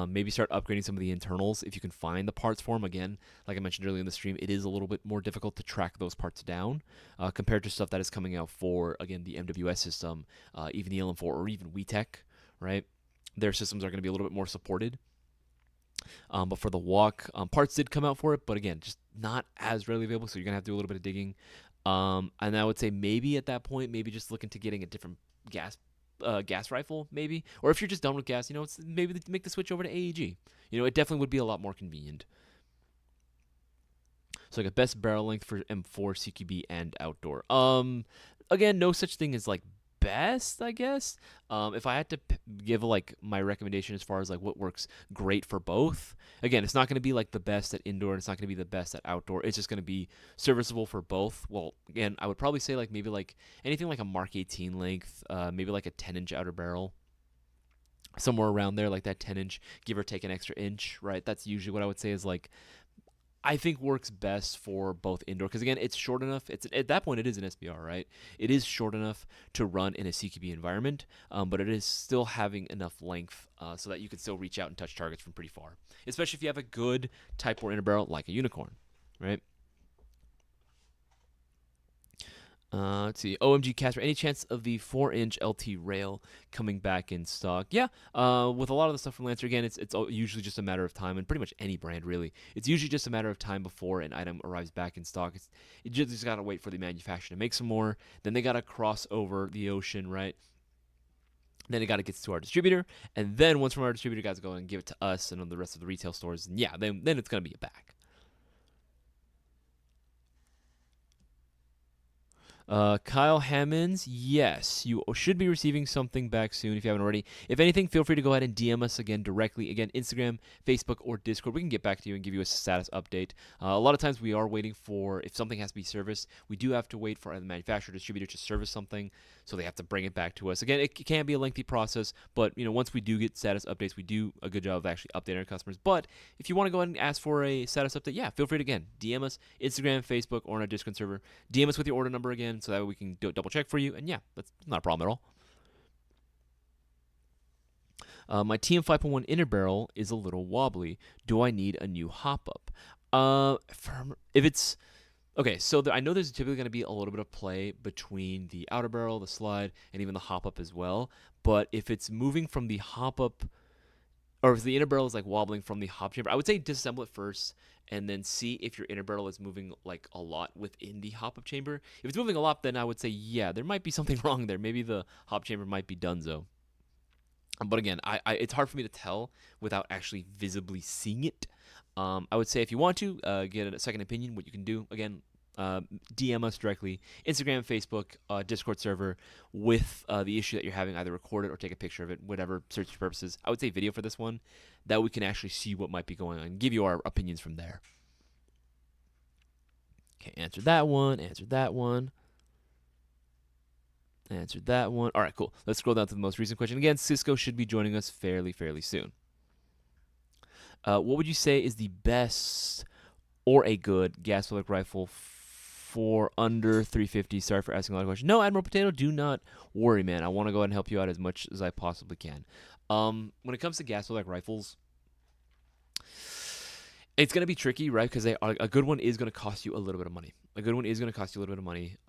Maybe start upgrading some of the internals if you can find the parts for them. Again, like I mentioned earlier in the stream, it is a little bit more difficult to track those parts down compared to stuff that is coming out for, again, the MWS system, even the LM4 or even WeTech, right? Their systems are going to be a little bit more supported. But for the walk, parts did come out for it, but again, just not as readily available, so you're going to have to do a little bit of digging. And I would say maybe at that point, maybe just looking to getting a different gas rifle, maybe, or if you're just done with gas, it's maybe make the switch over to AEG. It definitely would be a lot more convenient. So like a best barrel length for M4, CQB, and outdoor. Again, no such thing as like best, I guess. If I had to give like my recommendation as far as like what works great for both, again, it's not going to be like the best at indoor, and it's not going to be the best at outdoor. It's just going to be serviceable for both. Well, again, I would probably say like maybe like anything like a Mark 18 length, maybe like a 10-inch outer barrel, somewhere around there, like that 10-inch, give or take an extra inch, right? That's usually what I would say is like I think works best for both indoor, because again, it's short enough. It's at that point it is an SBR, right? It is short enough to run in a CQB environment, but it is still having enough length so that you can still reach out and touch targets from pretty far, especially if you have a good Type 4 inner barrel like a Unicorn, right? Let's see. OMG Casper, any chance of the 4-inch LT rail coming back in stock? Yeah. With a lot of the stuff from Lancer, again, it's usually just a matter of time, and pretty much any brand really. It's usually just a matter of time before an item arrives back in stock. You just gotta wait for the manufacturer to make some more. Then they gotta cross over the ocean, right? Then it got to get to our distributor, and then once from our distributor, guys go and give it to us and on the rest of the retail stores. And yeah, then it's gonna be back. Kyle Hammonds, yes, you should be receiving something back soon if you haven't already. If anything, feel free to go ahead and DM us again directly. Again, Instagram, Facebook, or Discord. We can get back to you and give you a status update. A lot of times we are waiting for, if something has to be serviced, we do have to wait for the manufacturer distributor to service something, so they have to bring it back to us. Again, it can be a lengthy process, but once we do get status updates, we do a good job of actually updating our customers. But if you want to go ahead and ask for a status update, yeah, feel free to, again, DM us, Instagram, Facebook, or on our Discord server. DM us with your order number again, so that way we can double check for you. And yeah, that's not a problem at all. My TM 5.1 inner barrel is a little wobbly. Do I need a new hop-up? If it's... Okay, so I know there's typically going to be a little bit of play between the outer barrel, the slide, and even the hop-up as well. But if it's moving from the hop-up, or if the inner barrel is like wobbling from the hop chamber, I would say disassemble it first and then see if your inner barrel is moving like a lot within the hop-up chamber. If it's moving a lot, then I would say, yeah, there might be something wrong there. Maybe the hop chamber might be donezo. But again, it's hard for me to tell without actually visibly seeing it. I would say if you want to get a second opinion, what you can do, again, DM us directly, Instagram, Facebook, Discord server, with the issue that you're having. Either record it or take a picture of it, whatever search purposes. I would say video for this one, that we can actually see what might be going on and give you our opinions from there. Okay, answer that one, answer that one. Answered that one. All right, cool. Let's scroll down to the most recent question. Again, Cisco should be joining us fairly soon. What would you say is the best or a good gas pellet rifle for under 350? Sorry for asking a lot of questions. No, Admiral Potato, do not worry, man. I want to go ahead and help you out as much as I possibly can. When it comes to gas pellet rifles, it's going to be tricky, right? Because a good one is going to cost you a little bit of money.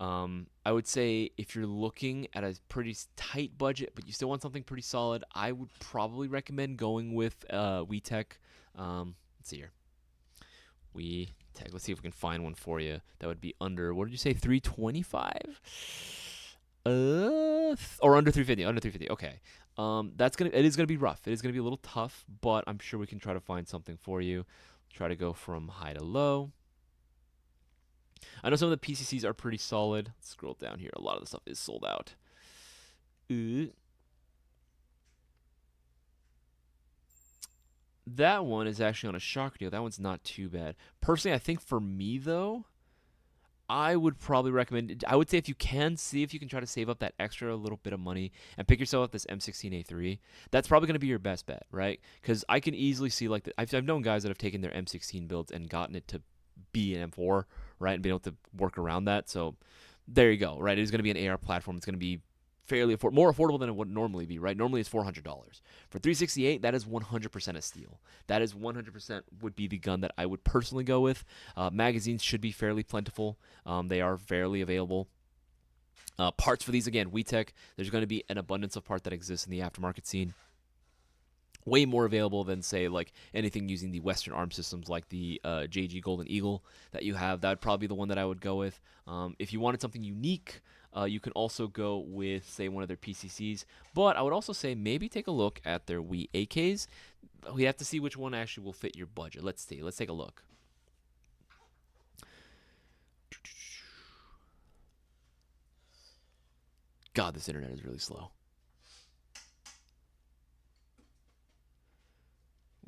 I would say if you're looking at a pretty tight budget, but you still want something pretty solid, I would probably recommend going with WeTech. Let's see here. WeTech. Let's see if we can find one for you that would be under, what did you say, 325? Or under 350. Under 350. Okay. It is gonna be rough. It is gonna be a little tough, but I'm sure we can try to find something for you. Try to go from high to low. I know some of the PCCs are pretty solid. Let's scroll down here. A lot of the stuff is sold out. That one is actually on a shocker deal. That one's not too bad. Personally, I think for me, though, I would probably recommend, I would say if you can, see if you can try to save up that extra little bit of money and pick yourself up this M16A3. That's probably going to be your best bet, right? Because I can easily see, like, I've known guys that have taken their M16 builds and gotten it to be an M4, right? And been able to work around that. So there you go, right? It is going to be an AR platform. It's going to be fairly more affordable than it would normally be, right? Normally it's $400. For 368, that is 100% a steal. That is 100% would be the gun that I would personally go with. Magazines should be fairly plentiful. They are fairly available. Parts for these, again, WeTech, there's going to be an abundance of part that exists in the aftermarket scene. Way more available than, say, like anything using the Western arm systems like the JG Golden Eagle that you have. That would probably be the one that I would go with. If you wanted something unique, you can also go with, say, one of their PCCs. But I would also say maybe take a look at their Wii AKs. We have to see which one actually will fit your budget. Let's see. Let's take a look. God, this internet is really slow.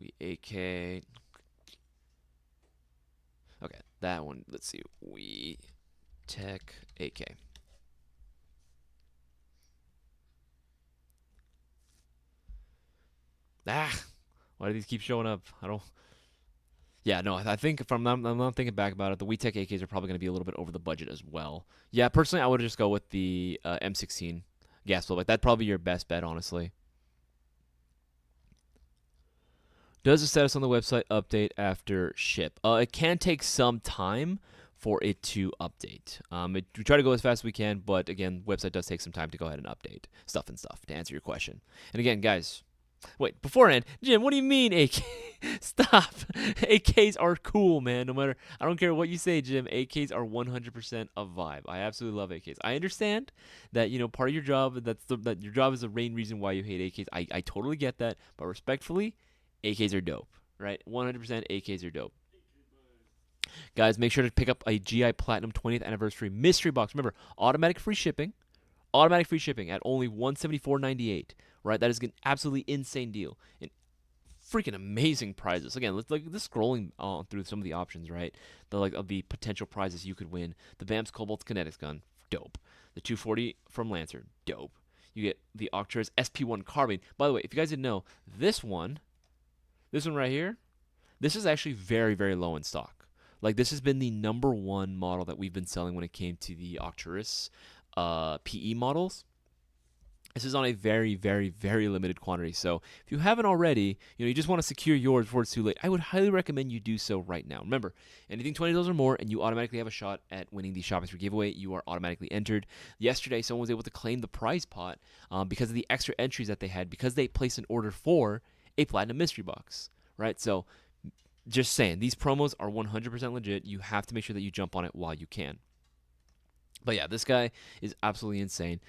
Wii AK. Okay, that one. Let's see. Wii Tech AK. Why do these keep showing up? I don't. Yeah, no, I think if I'm not thinking back about it, the WeTech AKs are probably going to be a little bit over the budget as well. Yeah, personally, I would just go with the M16 gas blowback. That'd probably be your best bet, honestly. Does the status on the website update after ship? It can take some time for it to update. We try to go as fast as we can, but again, website does take some time to go ahead and update stuff to answer your question. And again, guys, wait, beforehand, Jim, what do you mean AK? Stop. AKs are cool, man. No matter, I don't care what you say, Jim. AKs are 100% a vibe. I absolutely love AKs. I understand that, you know, part of your job, that your job is the main reason why you hate AKs. I totally get that, but respectfully, AKs are dope, right? 100% AKs are dope. Guys, make sure to pick up a GI Platinum 20th Anniversary Mystery Box. Remember, automatic free shipping at only $174.98. Right, that is an absolutely insane deal and freaking amazing prizes. Again, let's this scrolling through some of the options, right? Of the potential prizes you could win. The BAM's Cobalt Kinetics gun, dope. The 240 from Lancer, dope. You get the Octreus SP1 carbine. By the way, if you guys didn't know, this one right here, this is actually very, very low in stock. Like, this has been the #1 model that we've been selling when it came to the Octreus PE models. This is on a very, very, very limited quantity. So if you haven't already, you just want to secure yours before it's too late, I would highly recommend you do so right now. Remember, anything $20 or more, and you automatically have a shot at winning the shopping spree giveaway. You are automatically entered. Yesterday, someone was able to claim the prize pot because of the extra entries that they had, because they placed an order for a Platinum Mystery Box, right? So just saying, these promos are 100% legit. You have to make sure that you jump on it while you can. But yeah, this guy is absolutely insane.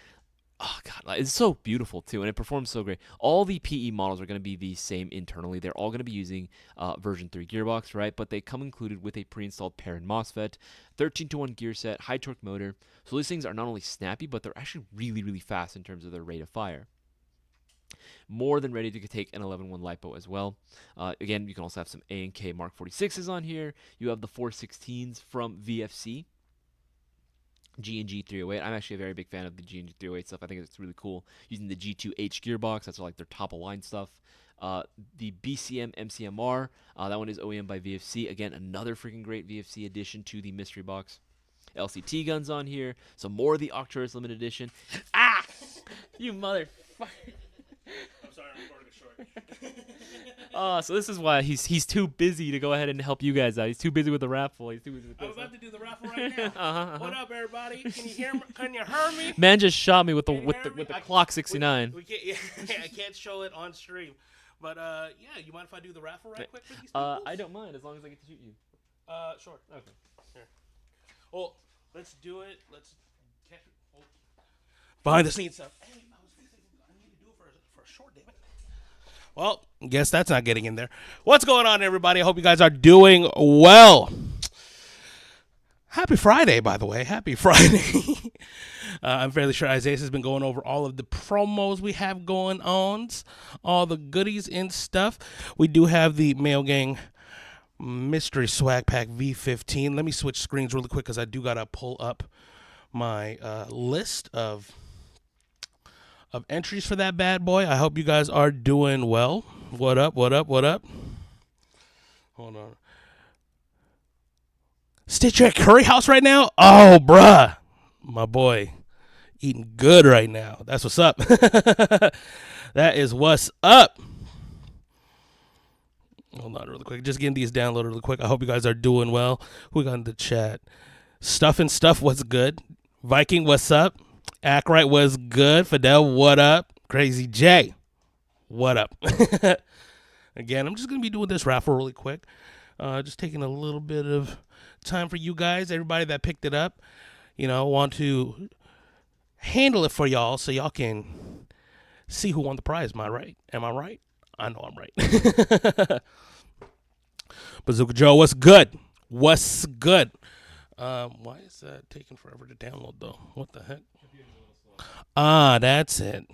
Oh, God, it's so beautiful, too, and it performs so great. All the PE models are going to be the same internally. They're all going to be using version 3 gearbox, right? But they come included with a pre-installed Perrin MOSFET, 13-to-1 gear set, high torque motor. So these things are not only snappy, but they're actually really, really fast in terms of their rate of fire. More than ready to take an 11-1 LiPo as well. Again, you can also have some A&K Mark 46s on here. You have the 416s from VFC. G&G 308. I'm actually a very big fan of the G&G 308 stuff. I think it's really cool using the G2H gearbox. That's like their top of line stuff. The BCM MCMR, that one is OEM by VFC. Again, another freaking great VFC addition to the mystery box. LCT guns on here. Some more of the Octreus limited edition. Ah! You motherfucker. I'm sorry, I'm recording a short. So this is why he's too busy to go ahead and help you guys out. He's too busy with the raffle. He's too busy with this. I'm about to do the raffle right now. What up, everybody? Can you hear me? Can you hear me? Man just shot me with the clock 69. We can't, I can't show it on stream, but yeah, you mind if I do the raffle right quick for these people? I don't mind as long as I get to shoot you. Sure. Okay. Here. Well, let's do it. Let's catch it. Behind the scenes stuff. Hey, I was thinking I need to do it for a short, damn it. Well, guess that's not getting in there. What's going on, everybody? I hope you guys are doing well. Happy Friday, by the way. Happy Friday. I'm fairly sure Isaias has been going over all of the promos we have going on, all the goodies and stuff. We do have the Mayo Gang Mystery Swag Pack V15. Let me switch screens really quick because I do got to pull up my list of entries for that bad boy. I hope you guys are doing well. What up, what up, what up? Hold on. Stitch, you're at Curry House right now? Oh, bruh. My boy. Eating good right now. That's what's up. That is what's up. Hold on really quick. Just getting these downloaded really quick. I hope you guys are doing well. Who we got in the chat? Stuff and Stuff, what's good? Viking, what's up? Ackright, what's good? Fidel, what up? Crazy J, what up? Again, I'm just going to be doing this raffle really quick. Just taking a little bit of time for you guys, everybody that picked it up. You know, want to handle it for y'all so y'all can see who won the prize. Am I right? Am I right? I know I'm right. Bazooka Joe, what's good? What's good? Why is that taking forever to download, though? What the heck? Ah, that's it.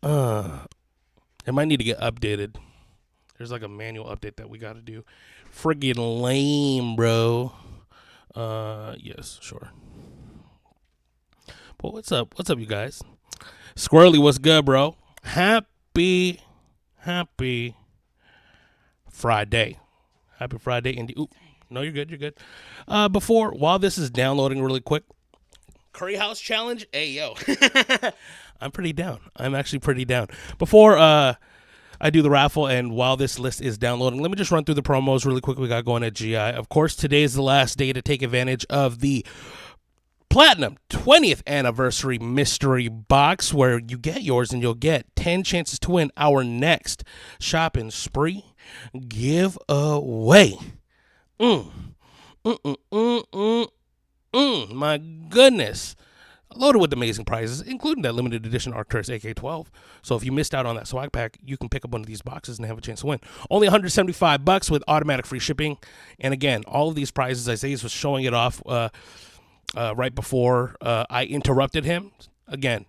It might need to get updated. There's like a manual update that we got to do. Friggin' lame, bro. Yes, sure. But what's up? What's up, you guys? Squirrely, what's good, bro? Happy Friday. Happy Friday, Indy. Oop. No, you're good. You're good. While this is downloading really quick, Curry House Challenge. Hey, yo. I'm pretty down. I'm actually pretty down. Before I do the raffle and while this list is downloading, let me just run through the promos really quick we got going at GI. Of course, today is the last day to take advantage of the Platinum 20th Anniversary Mystery Box, where you get yours and you'll get 10 chances to win our next shopping spree giveaway. My goodness. Loaded with amazing prizes, including that limited edition Arcturus AK-12. So if you missed out on that swag pack, you can pick up one of these boxes and have a chance to win. Only $175 with automatic free shipping. And again, all of these prizes, Isaias was showing it off right before I interrupted him. Again,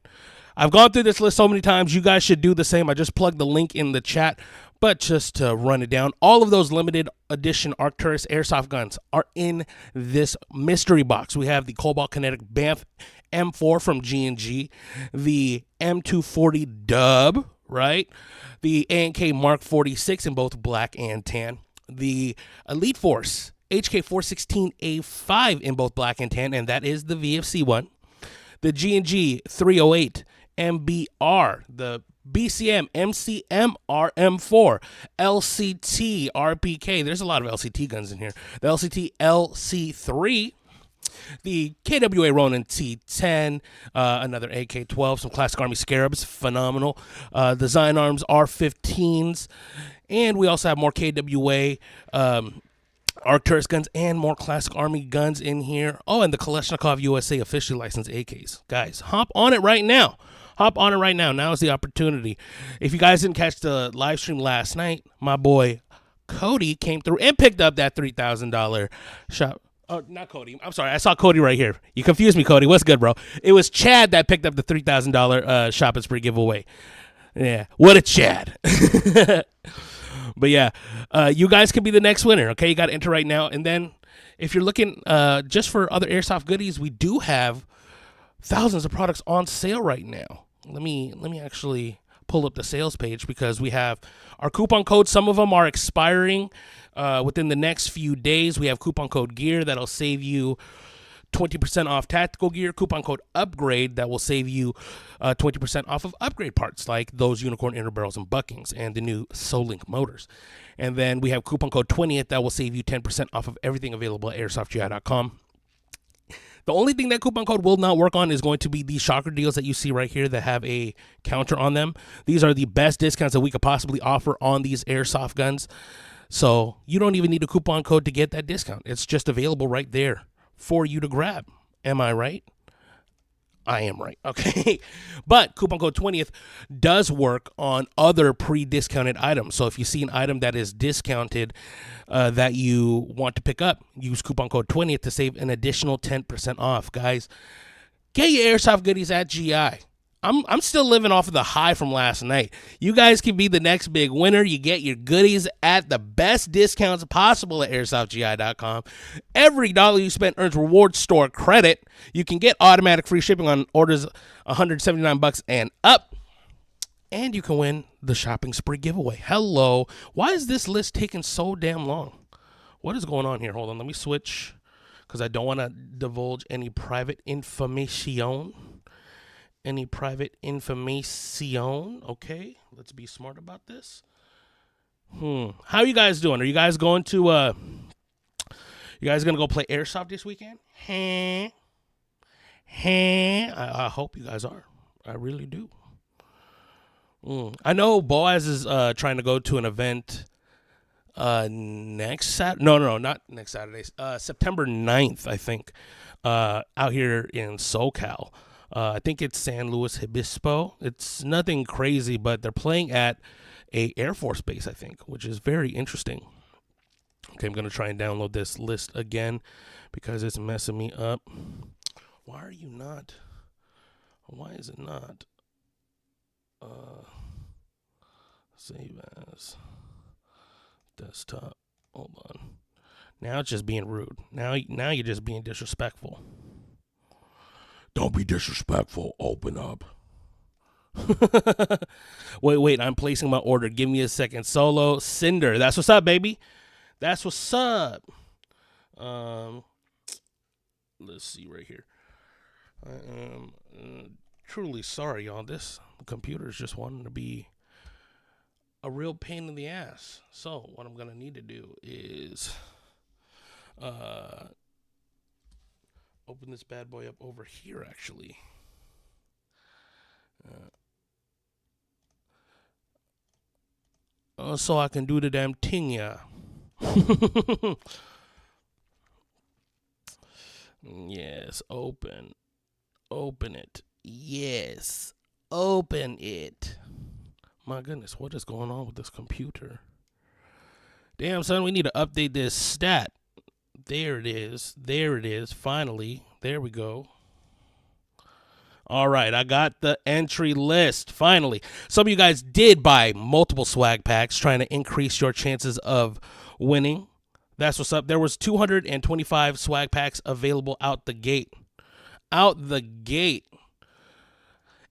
I've gone through this list so many times. You guys should do the same. I just plugged the link in the chat. But just to run it down, all of those limited edition Arcturus airsoft guns are in this mystery box. We have the Cobalt Kinetic Banff M4 from G&G, the M240 Dub, right? The A&K Mark 46 in both black and tan. The Elite Force HK416A5 in both black and tan, and that is the VFC one. The G&G 308 MBR, the BCM MCM RM4, LCT RPK. There's a lot of LCT guns in here. The LCT LC3, the KWA Ronin T10, another AK-12, some Classic Army Scarabs, phenomenal. The Zion Arms R15s, and we also have more KWA Arcturus guns and more Classic Army guns in here. Oh, and the Kalashnikov USA officially licensed AKs. Guys, hop on it right now. Hop on it right now. Now is the opportunity. If you guys didn't catch the live stream last night, my boy Cody came through and picked up that $3,000 shop. Oh, not Cody. I'm sorry. I saw Cody right here. You confused me, Cody. What's good, bro? It was Chad that picked up the $3,000 shopping spree giveaway. Yeah. What a Chad. But yeah, you guys can be the next winner. Okay. You got to enter right now. And then if you're looking just for other airsoft goodies, we do have thousands of products on sale right now. Let me actually pull up the sales page because we have our coupon codes. Some of them are expiring within the next few days. We have coupon code GEAR that'll save you 20% off tactical gear. Coupon code UPGRADE that will save you 20% off of upgrade parts like those unicorn inner barrels and buckings and the new SolLink motors. And then we have coupon code 20th that will save you 10% off of everything available at airsoftgi.com. The only thing that coupon code will not work on is going to be these shocker deals that you see right here that have a counter on them. These are the best discounts that we could possibly offer on these airsoft guns. So you don't even need a coupon code to get that discount. It's just available right there for you to grab. Am I right? I am right. Okay. But coupon code 20th does work on other pre-discounted items. So if you see an item that is discounted that you want to pick up, use coupon code 20th to save an additional 10% off. Guys, Get your airsoft goodies at GI. I'm still living off of the high from last night. You guys can be the next big winner. You get your goodies at the best discounts possible at airsoftgi.com. Every dollar you spend earns reward store credit. You can get automatic free shipping on orders $179 and up. And you can win the shopping spree giveaway. Hello. Why is this list taking so damn long? What is going on here? Hold on. Let me switch because I don't want to divulge any private information. Any private information. Okay. Let's be smart about this. How are you guys doing? Are you guys going to, you guys going to go play Airsoft this weekend? I hope you guys are. I really do. I know Boaz is trying to go to an event next Saturday. No, not next Saturday. September 9th, I think, out here in SoCal. I think it's San Luis Obispo. It's nothing crazy, but they're playing at a Air Force base, I think, which is very interesting. Okay, I'm going to try and download this list again because it's messing me up. Why are you not? Why is it not? Save as desktop. Hold on. Now it's just being rude. Now you're just being disrespectful. Don't be disrespectful. Open up. Wait. I'm placing my order. Give me a second. Solo Cinder. That's what's up, baby. That's what's up. Let's see right here. I am truly sorry, y'all. This computer is just wanting to be a real pain in the ass. So what I'm going to need to do is open this bad boy up over here, actually. So I can do the damn thing, yeah. Yes, open it. Yes, open it. My goodness, what is going on with this computer? Damn, son, we need to update this stat. There it is. Finally, there we go. All right, I got the entry list, finally. Some of you guys did buy multiple swag packs trying to increase your chances of winning. That's what's up. There was 225 swag packs available out the gate.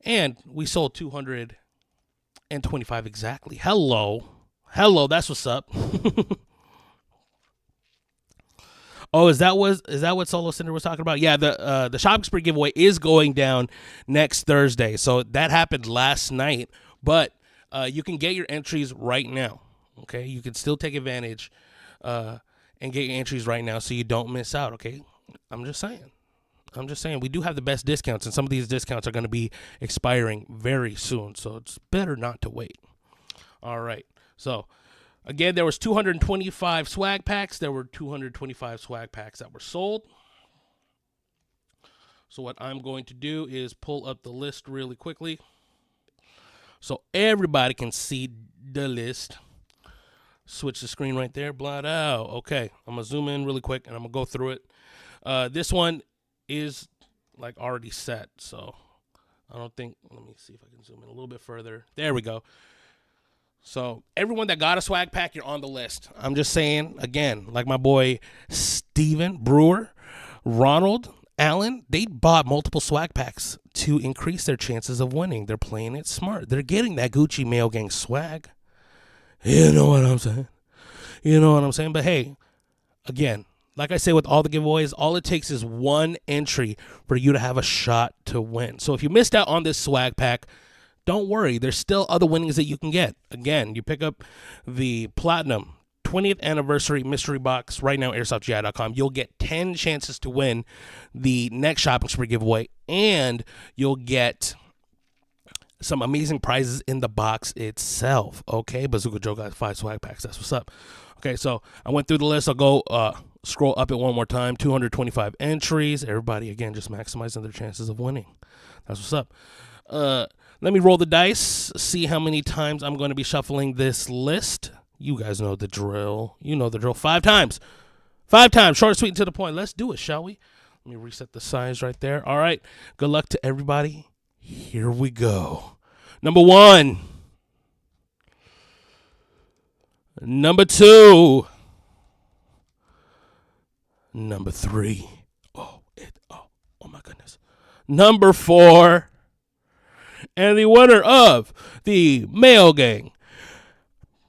And we sold 225 exactly. Hello, that's what's up. Oh, is that what Solo Cinder was talking about? Yeah, the shopping spree giveaway is going down next Thursday. So that happened last night, but you can get your entries right now. Okay, you can still take advantage and get your entries right now so you don't miss out. Okay, I'm just saying we do have the best discounts, and some of these discounts are going to be expiring very soon, so it's better not to wait. All right, so again, there was 225 swag packs. There were 225 swag packs that were sold. So what I'm going to do is pull up the list really quickly so everybody can see the list. Switch the screen right there. Blot out. Okay, I'm going to zoom in really quick, and I'm going to go through it. This one is like already set, so I don't think, let me see if I can zoom in a little bit further. There we go. So everyone that got a swag pack, you're on the list. I'm just saying, again, like my boy Steven Brewer, Ronald Allen, they bought multiple swag packs to increase their chances of winning. They're playing it smart. They're getting that Gucci Mayo Gang swag. You know what I'm saying? But hey, again, like I say with all the giveaways, all it takes is one entry for you to have a shot to win. So if you missed out on this swag pack, don't worry. There's still other winnings that you can get. Again, you pick up the Platinum 20th Anniversary Mystery Box right now, airsofgi.com. You'll get 10 chances to win the next shopping spree giveaway, and you'll get some amazing prizes in the box itself. Okay, Bazooka Joe got 5 swag packs. That's what's up. Okay, so I went through the list. I'll go scroll up it one more time. 225 entries. Everybody, again, just maximizing their chances of winning. That's what's up. Let me roll the dice, see how many times I'm going to be shuffling this list. You guys know the drill. 5 times. 5 times. Short, sweet, and to the point. Let's do it, shall we? Let me reset the size right there. All right. Good luck to everybody. Here we go. Number 1. Number 2. Number 3. Oh my goodness. Number 4. And the winner of the Mayo Gang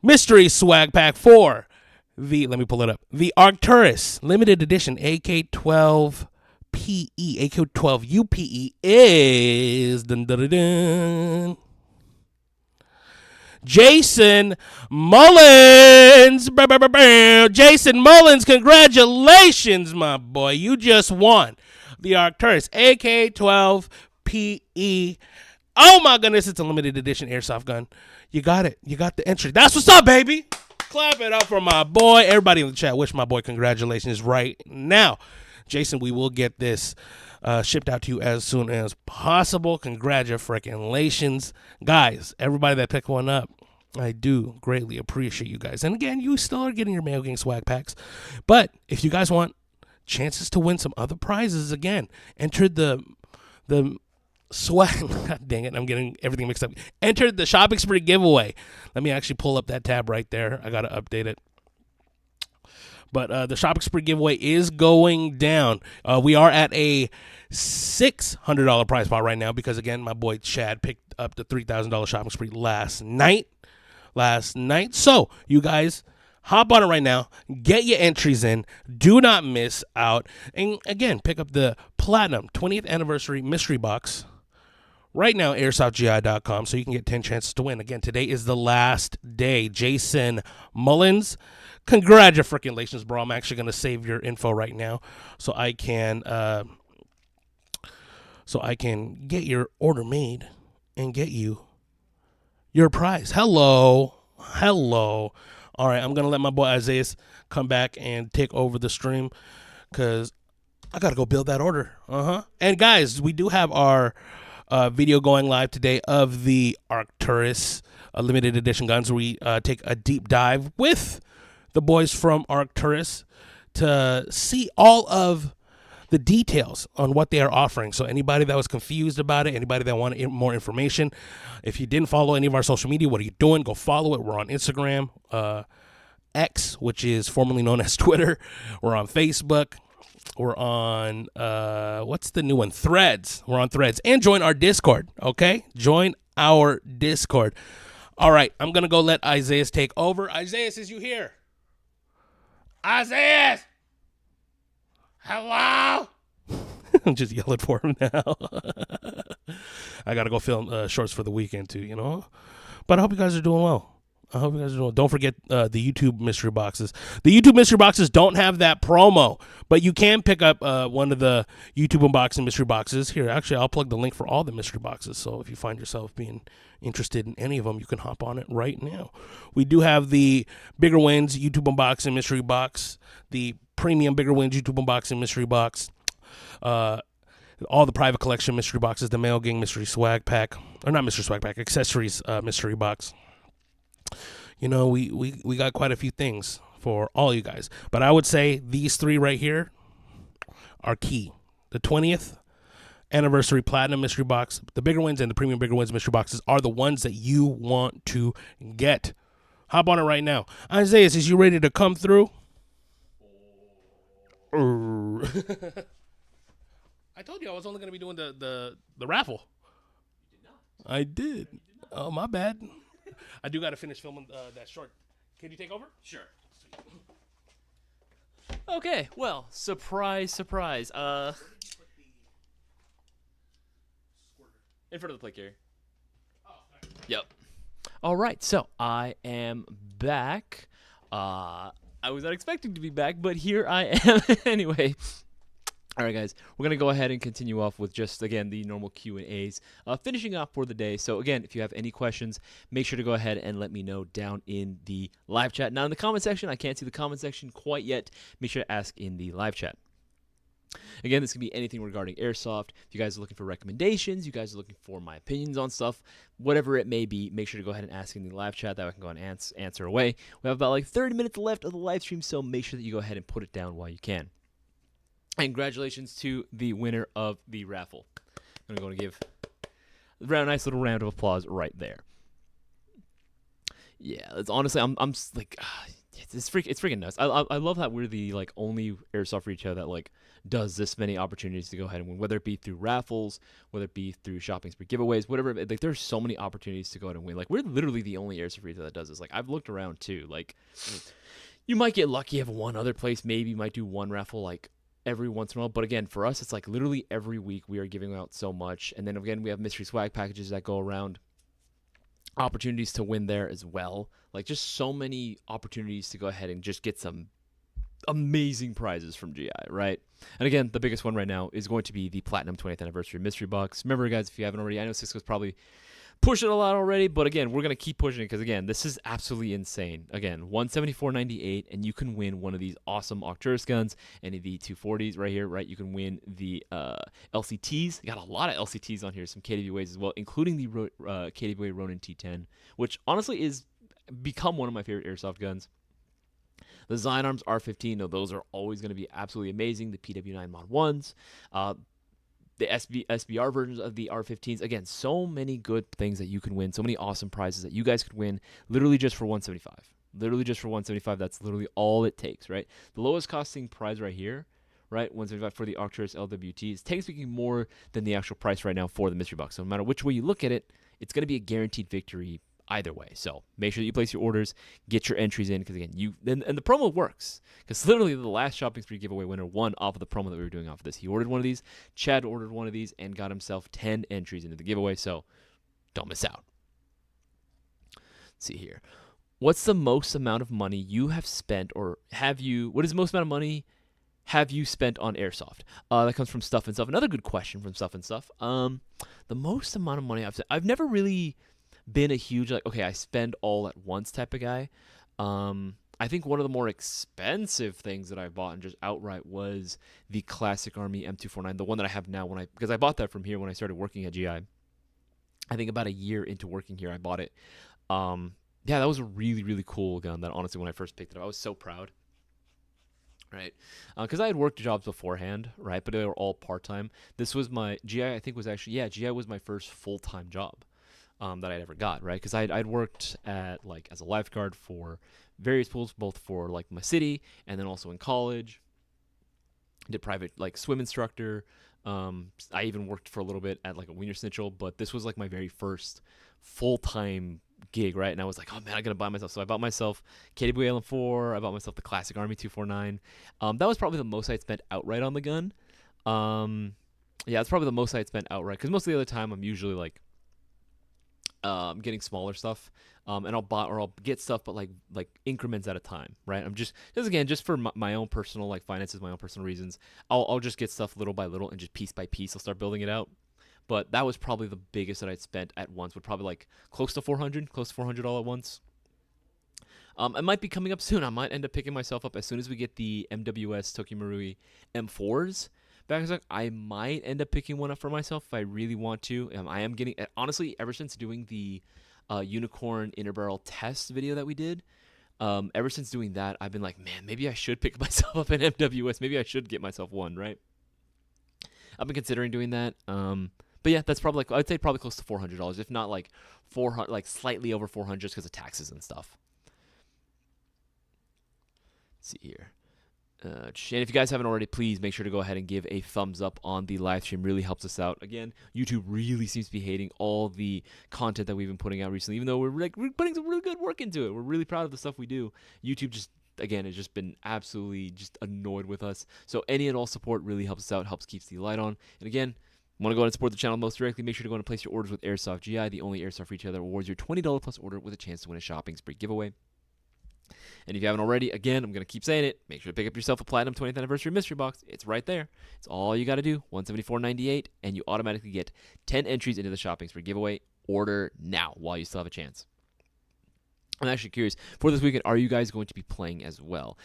Mystery Swag Pack 4. Let me pull it up. The Arcturus Limited Edition AK-12 PE, AK-12 UPE is Jason Mullins. Jason Mullins, congratulations, my boy. You just won the Arcturus AK-12 PE. Oh my goodness, it's a limited edition airsoft gun. You got it. You got the entry. That's what's up, baby. Clap it up for my boy. Everybody in the chat, wish my boy congratulations right now. Jason, we will get this shipped out to you as soon as possible. Congratulations. Guys, everybody that picked one up, I do greatly appreciate you guys. And again, you still are getting your Mayo Gang swag packs. But if you guys want chances to win some other prizes, again, enter the swag. God dang it, I'm getting everything mixed up. Enter the shopping spree giveaway. Let me actually pull up that tab right there. I got to update it. But the shopping spree giveaway is going down. We are at a $600 prize pot right now because, again, my boy Chad picked up the $3,000 shopping spree last night. So, you guys, hop on it right now. Get your entries in. Do not miss out. And, again, pick up the Platinum 20th Anniversary Mystery Box right now, airsoftgi.com, so you can get 10 chances to win. Again, today is the last day. Jason Mullins, congratulations, bro. I'm actually going to save your info right now so I can get your order made and get you your prize. Hello. All right, I'm going to let my boy Isaias come back and take over the stream because I got to go build that order. And, guys, we do have our video going live today of the Arcturus limited edition guns where we take a deep dive with the boys from Arcturus to see all of the details on what they are offering. So anybody that was confused about it, anybody that wanted more information, if you didn't follow any of our social media, what are you doing? Go follow it. We're on Instagram, X, which is formerly known as Twitter. We're on Facebook. We're on, what's the new one? Threads. We're on Threads. And join our Discord, okay? Join our Discord. All right, I'm going to go let Isaias take over. Isaias, is you here? Isaias! Hello? I'm just yelling for him now. I got to go film shorts for the weekend too, you know? But I hope you guys are doing well. Don't forget the YouTube mystery boxes. The YouTube mystery boxes don't have that promo, but you can pick up one of the YouTube unboxing mystery boxes. Here, actually, I'll plug the link for all the mystery boxes. So if you find yourself being interested in any of them, you can hop on it right now. We do have the Bigger Wins YouTube unboxing mystery box, the premium Bigger Wins YouTube unboxing mystery box, all the private collection mystery boxes, the Mayo Gang mystery swag pack, or not mystery swag pack, accessories mystery box. You know, we got quite a few things for all you guys. But I would say these three right here are key. The 20th Anniversary Platinum Mystery Box, the Bigger Wins, and the Premium Bigger Wins Mystery Boxes are the ones that you want to get. Hop on it right now. Isaias, is you ready to come through? I told you I was only going to be doing the raffle. You did not. I did. Oh, my bad. I do got to finish filming that short. Can you take over? Sure. Okay, well, surprise. In front of the plate carrier. Oh, nice. Yep. All right, so I am back. I was not expecting to be back, but here I am anyway. All right, guys, we're going to go ahead and continue off with just, again, the normal Q&As, finishing off for the day. So, again, if you have any questions, make sure to go ahead and let me know down in the live chat. Now, in the comment section, I can't see the comment section quite yet. Make sure to ask in the live chat. Again, this can be anything regarding Airsoft. If you guys are looking for recommendations, you guys are looking for my opinions on stuff, whatever it may be, make sure to go ahead and ask in the live chat. That way I can go and answer away. We have about like 30 minutes left of the live stream, so make sure that you go ahead and put it down while you can. And congratulations to the winner of the raffle. I'm going to give a nice little round of applause right there. Yeah, it's honestly, I'm like, it's freaking nuts. I love that we're the like only airsoft retailer that like does this many opportunities to go ahead and win, whether it be through raffles, whether it be through shopping spree giveaways, whatever. Like there's so many opportunities to go ahead and win. Like we're literally the only airsoft retailer that does this. Like I've looked around too. Like you might get lucky if one other place maybe might do one raffle like every once in a while, but again for us it's like literally every week we are giving out so much. And then again we have mystery swag packages that go around, opportunities to win there as well. Like just so many opportunities to go ahead and just get some amazing prizes from GI, right? And again, the biggest one right now is going to be the Platinum 20th Anniversary Mystery Box. Remember, guys, if you haven't already, I know Cisco's probably pushing a lot already, but again, we're going to keep pushing it because, again, this is absolutely insane. Again, $174.98, and you can win one of these awesome Arcturus guns, any of the 240s right here, right? You can win the LCTs. Got a lot of LCTs on here, some KWAs as well, including the KWA Ronin T10, which honestly is become one of my favorite airsoft guns. The Zion Arms R15, no, those are always going to be absolutely amazing. The PW9 Mod 1s, the SBR versions of the R15s. Again, so many good things that you can win, so many awesome prizes that you guys could win literally just for $175. Literally just for $175, that's literally all it takes, right? The lowest costing prize right here, right, $175 for the Arcturus LWT is technically more than the actual price right now for the mystery box. So no matter which way you look at it, it's going to be a guaranteed victory either way. So make sure that you place your orders, get your entries in, because again, and the promo works. Because literally the last shopping spree giveaway winner won off of the promo that we were doing off of this. He ordered one of these, Chad ordered one of these, and got himself 10 entries into the giveaway. So don't miss out. Let's see here. What's the most amount of money you have spent, or what is the most amount of money have you spent on airsoft? That comes from Stuff and Stuff. Another good question from Stuff and Stuff. The most amount of money I've never really been a huge like, okay, I spend all at once type of guy. I think one of the more expensive things that I bought and just outright was the Classic Army M249, the one that I have now because I bought that from here when I started working at GI. I think about a year into working here, I bought it. Yeah, that was a really, really cool gun that honestly when I first picked it up, I was so proud. Right, because I had worked jobs beforehand, right, but they were all part-time. This was my GI, I think was actually, yeah, GI was my first full-time job that I'd ever got, right? Because I'd worked at like as a lifeguard for various pools, both for like my city and then also in college. Did private like swim instructor. I even worked for a little bit at like a Wiener Schnitzel, but this was like my very first full-time gig, right? And I was like, oh man, I gotta buy myself. So I bought myself KWA LM4. I bought myself the Classic Army 249. That was probably the most I'd spent outright on the gun. Yeah, it's probably the most I'd spent outright because most of the other time I'm usually like getting smaller stuff, and I'll get stuff, but like increments at a time, right? I'm just for my own personal like finances, my own personal reasons. I'll just get stuff little by little and just piece by piece. I'll start building it out. But that was probably the biggest that I'd spent at once. Would probably like close to 400 all at once. It might be coming up soon. I might end up picking myself up as soon as we get the MWS Tokyo Marui M4s. Back, I might end up picking one up for myself if I really want to. I am getting, honestly, ever since doing the Unicorn Inner Barrel test video that we did, ever since doing that, I've been like, man, maybe I should pick myself up an MWS. Maybe I should get myself one, right? I've been considering doing that. But yeah, that's probably I'd say probably close to $400, if not like 400, like slightly over 400, just because of taxes and stuff. Let's see here. And if you guys haven't already, please make sure to go ahead and give a thumbs up on the live stream. Really helps us out. Again, YouTube really seems to be hating all the content that we've been putting out recently, even though we're putting some really good work into it. We're really proud of the stuff we do. YouTube just, again, has just been absolutely just annoyed with us. So any and all support really helps us out, helps keeps the light on. And again, want to go ahead and support the channel most directly, make sure to go ahead and place your orders with Airsoft GI, the only airsoft retailer that rewards your $20 plus order with a chance to win a shopping spree giveaway. And if you haven't already, again, I'm going to keep saying it, make sure to pick up yourself a Platinum 20th Anniversary Mystery Box. It's right there. It's all you got to do, $174.98, and you automatically get 10 entries into the shopping spree giveaway. Order now while you still have a chance. I'm actually curious, for this weekend, are you guys going to be playing as well?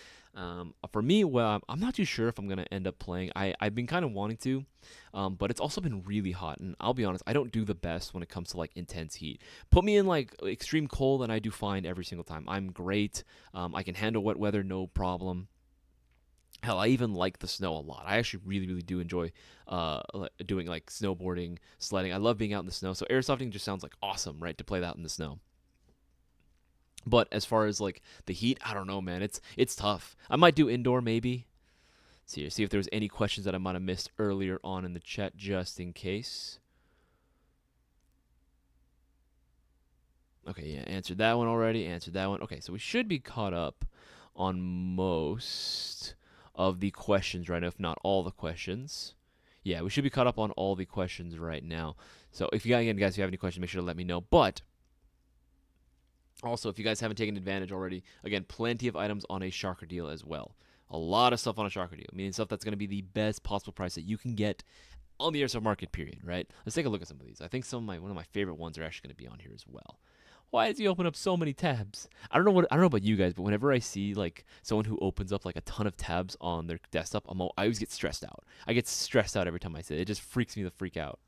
For me, well, I'm not too sure if I'm going to end up playing. I've been kind of wanting to, but it's also been really hot, and I'll be honest, I don't do the best when it comes to, like, intense heat. Put me in, like, extreme cold, and I do fine every single time. I'm great. I can handle wet weather, no problem. Hell, I even like the snow a lot. I actually really, really do enjoy doing like snowboarding, sledding. I love being out in the snow. So airsofting just sounds like awesome, right? To play that in the snow. But as far as like the heat, I don't know, man. It's tough. I might do indoor maybe. See if there was any questions that I might have missed earlier on in the chat, just in case. Okay, yeah, answered that one already. Answered that one. Okay, so we should be caught up on most of the questions right now, if not all the questions. Yeah, we should be caught up on all the questions right now. So if you guys, again, guys, if you have any questions, make sure to let me know. But also, if you guys haven't taken advantage already, again, plenty of items on a Sharker deal as well. A lot of stuff on a Sharker deal, meaning stuff that's going to be the best possible price that you can get on the airsoft market, period, right? Let's take a look at some of these. I think one of my favorite ones are actually going to be on here as well. Why does he open up so many tabs? I don't know about you guys, but whenever I see like someone who opens up like a ton of tabs on their desktop, I always get stressed out. I get stressed out every time I see it. It just freaks me the freak out.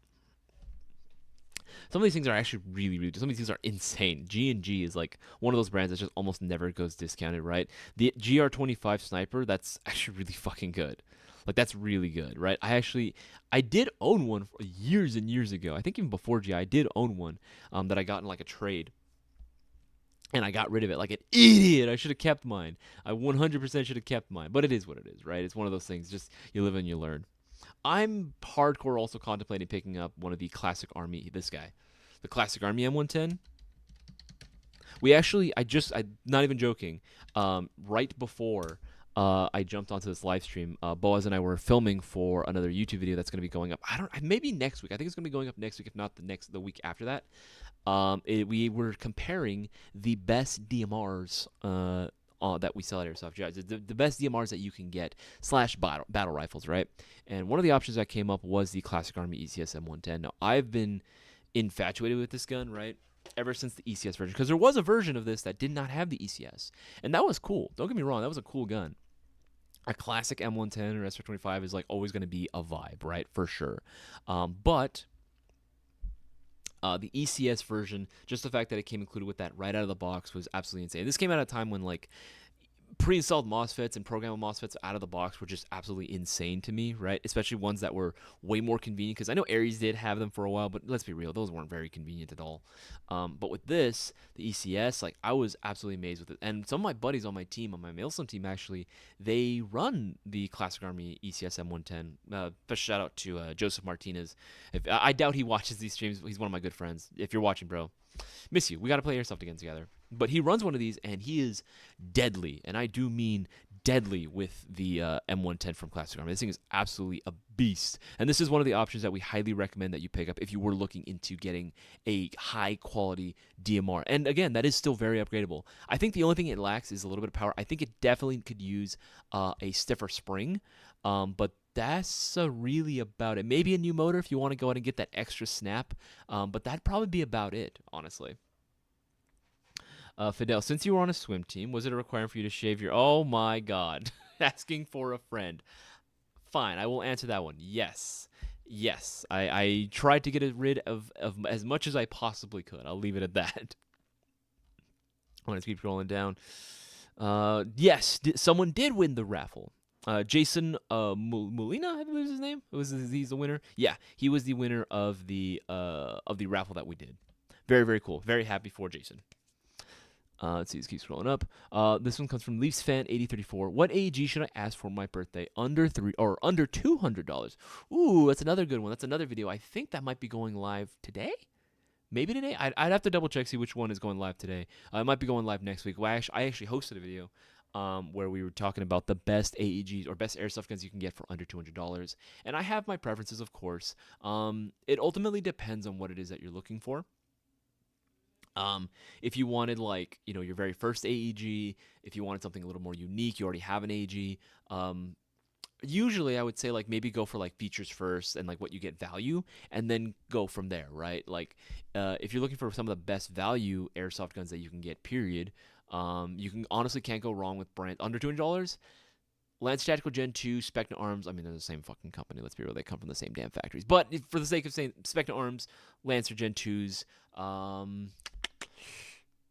Some of these things are actually really, really. Some of these things are insane. G&G is like one of those brands that just almost never goes discounted, right? The GR25 Sniper, that's actually really fucking good. Like that's really good, right? I did own one years and years ago. I think even before G, I did own one that I got in like a trade. And I got rid of it like an idiot. I should have kept mine. I 100% should have kept mine. But it is what it is, right? It's one of those things. Just you live and you learn. I'm hardcore also contemplating picking up one of the Classic Army, the Classic Army M110. I'm not even joking, right before I jumped onto this live stream, Boaz and I were filming for another YouTube video that's going to be going up. Maybe next week. I think it's going to be going up next week, if not the week after that. We were comparing the best DMRs that we sell at Airsoft. Yeah, the best DMRs that you can get / battle rifles, right? And one of the options that came up was the Classic Army ECS M110. Now, I've been infatuated with this gun, right? Ever since the ECS version, because there was a version of this that did not have the ECS, and that was cool. Don't get me wrong, that was a cool gun. A classic M110 or SR25 is like always going to be a vibe, right? For sure. But the ECS version, just the fact that it came included with that right out of the box was absolutely insane. This came at a time when like pre-installed MOSFETs and programmable MOSFETs out of the box were just absolutely insane to me, right? Especially ones that were way more convenient, because I know Ares did have them for a while, but let's be real, those weren't very convenient at all. But with this, the ECS, like I was absolutely amazed with it. And some of my buddies on my team, on my Maelstrom team actually, they run the Classic Army ECS M110. Special shout out to Joseph Martinez. I doubt he watches these streams, but he's one of my good friends. If you're watching, bro, miss you. We got to play Airsoft again together. But he runs one of these, and he is deadly, and I do mean deadly with the M110 from Classic Army. This thing is absolutely a beast, and this is one of the options that we highly recommend that you pick up if you were looking into getting a high-quality DMR. And again, that is still very upgradable. I think the only thing it lacks is a little bit of power. I think it definitely could use a stiffer spring, but that's really about it. Maybe a new motor if you want to go ahead and get that extra snap, but that'd probably be about it, honestly. Fidel, since you were on a swim team, was it a requirement for you to shave your... Oh, my God. Asking for a friend. Fine, I will answer that one. Yes. Yes. I tried to get rid of as much as I possibly could. I'll leave it at that. I want to keep scrolling down. Yes, someone did win the raffle. Jason Molina, I believe is his name. He's the winner? Yeah, he was the winner of the raffle that we did. Very, very cool. Very happy for Jason. Let's see, let's keep scrolling up. This one comes from Leafs Fan 8034. What AEG should I ask for my birthday? Under $200. Ooh, that's another good one. That's another video. I think that might be going live today. Maybe today. I'd have to double check, see which one is going live today. It might be going live next week. Well, I actually hosted a video where we were talking about the best AEGs or best airsoft guns you can get for under $200. And I have my preferences, of course. It ultimately depends on what it is that you're looking for. If you wanted like, your very first AEG, if you wanted something a little more unique, you already have an AEG. Usually I would say like maybe go for like features first and like what you get value and then go from there, right? Like, if you're looking for some of the best value airsoft guns that you can get, period, you honestly can't go wrong with brand under $200. Lance Tactical Gen 2, Specna Arms, I mean, they're the same fucking company, let's be real, they come from the same damn factories. But for the sake of saying Specna Arms, Lancer Gen 2s,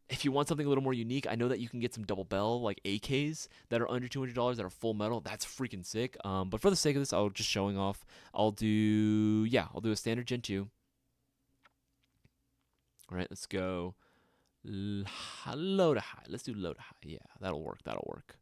If you want something a little more unique, I know that you can get some double bell like AKs that are under $200 that are full metal. That's freaking sick. But for the sake of this, I'll just showing off. I'll do a standard Gen 2. All right, let's go low to high. Let's do low to high. Yeah, that'll work. That'll work.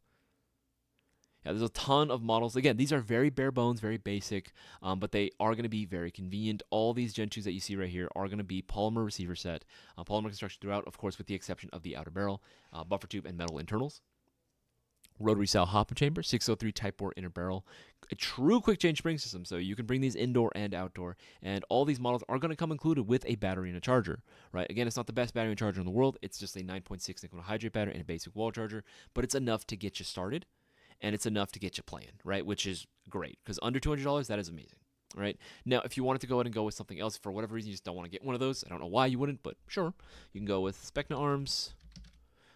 Yeah, there's a ton of models. Again, these are very bare bones, very basic, but they are going to be very convenient. All these Gen 2s that you see right here are going to be polymer receiver set, polymer construction throughout, of course, with the exception of the outer barrel, buffer tube, and metal internals. Rotary style hop chamber, 603 Type bore inner barrel, a true quick change spring system, so you can bring these indoor and outdoor, and all these models are going to come included with a battery and a charger, right? Again, it's not the best battery and charger in the world. It's just a 9.6 nickel hydrate battery and a basic wall charger, but it's enough to get you started. And it's enough to get you playing, right? Which is great, because under $200, that is amazing, right? Now, if you wanted to go ahead and go with something else, for whatever reason you just don't want to get one of those, I don't know why you wouldn't, but sure, you can go with Specna arms.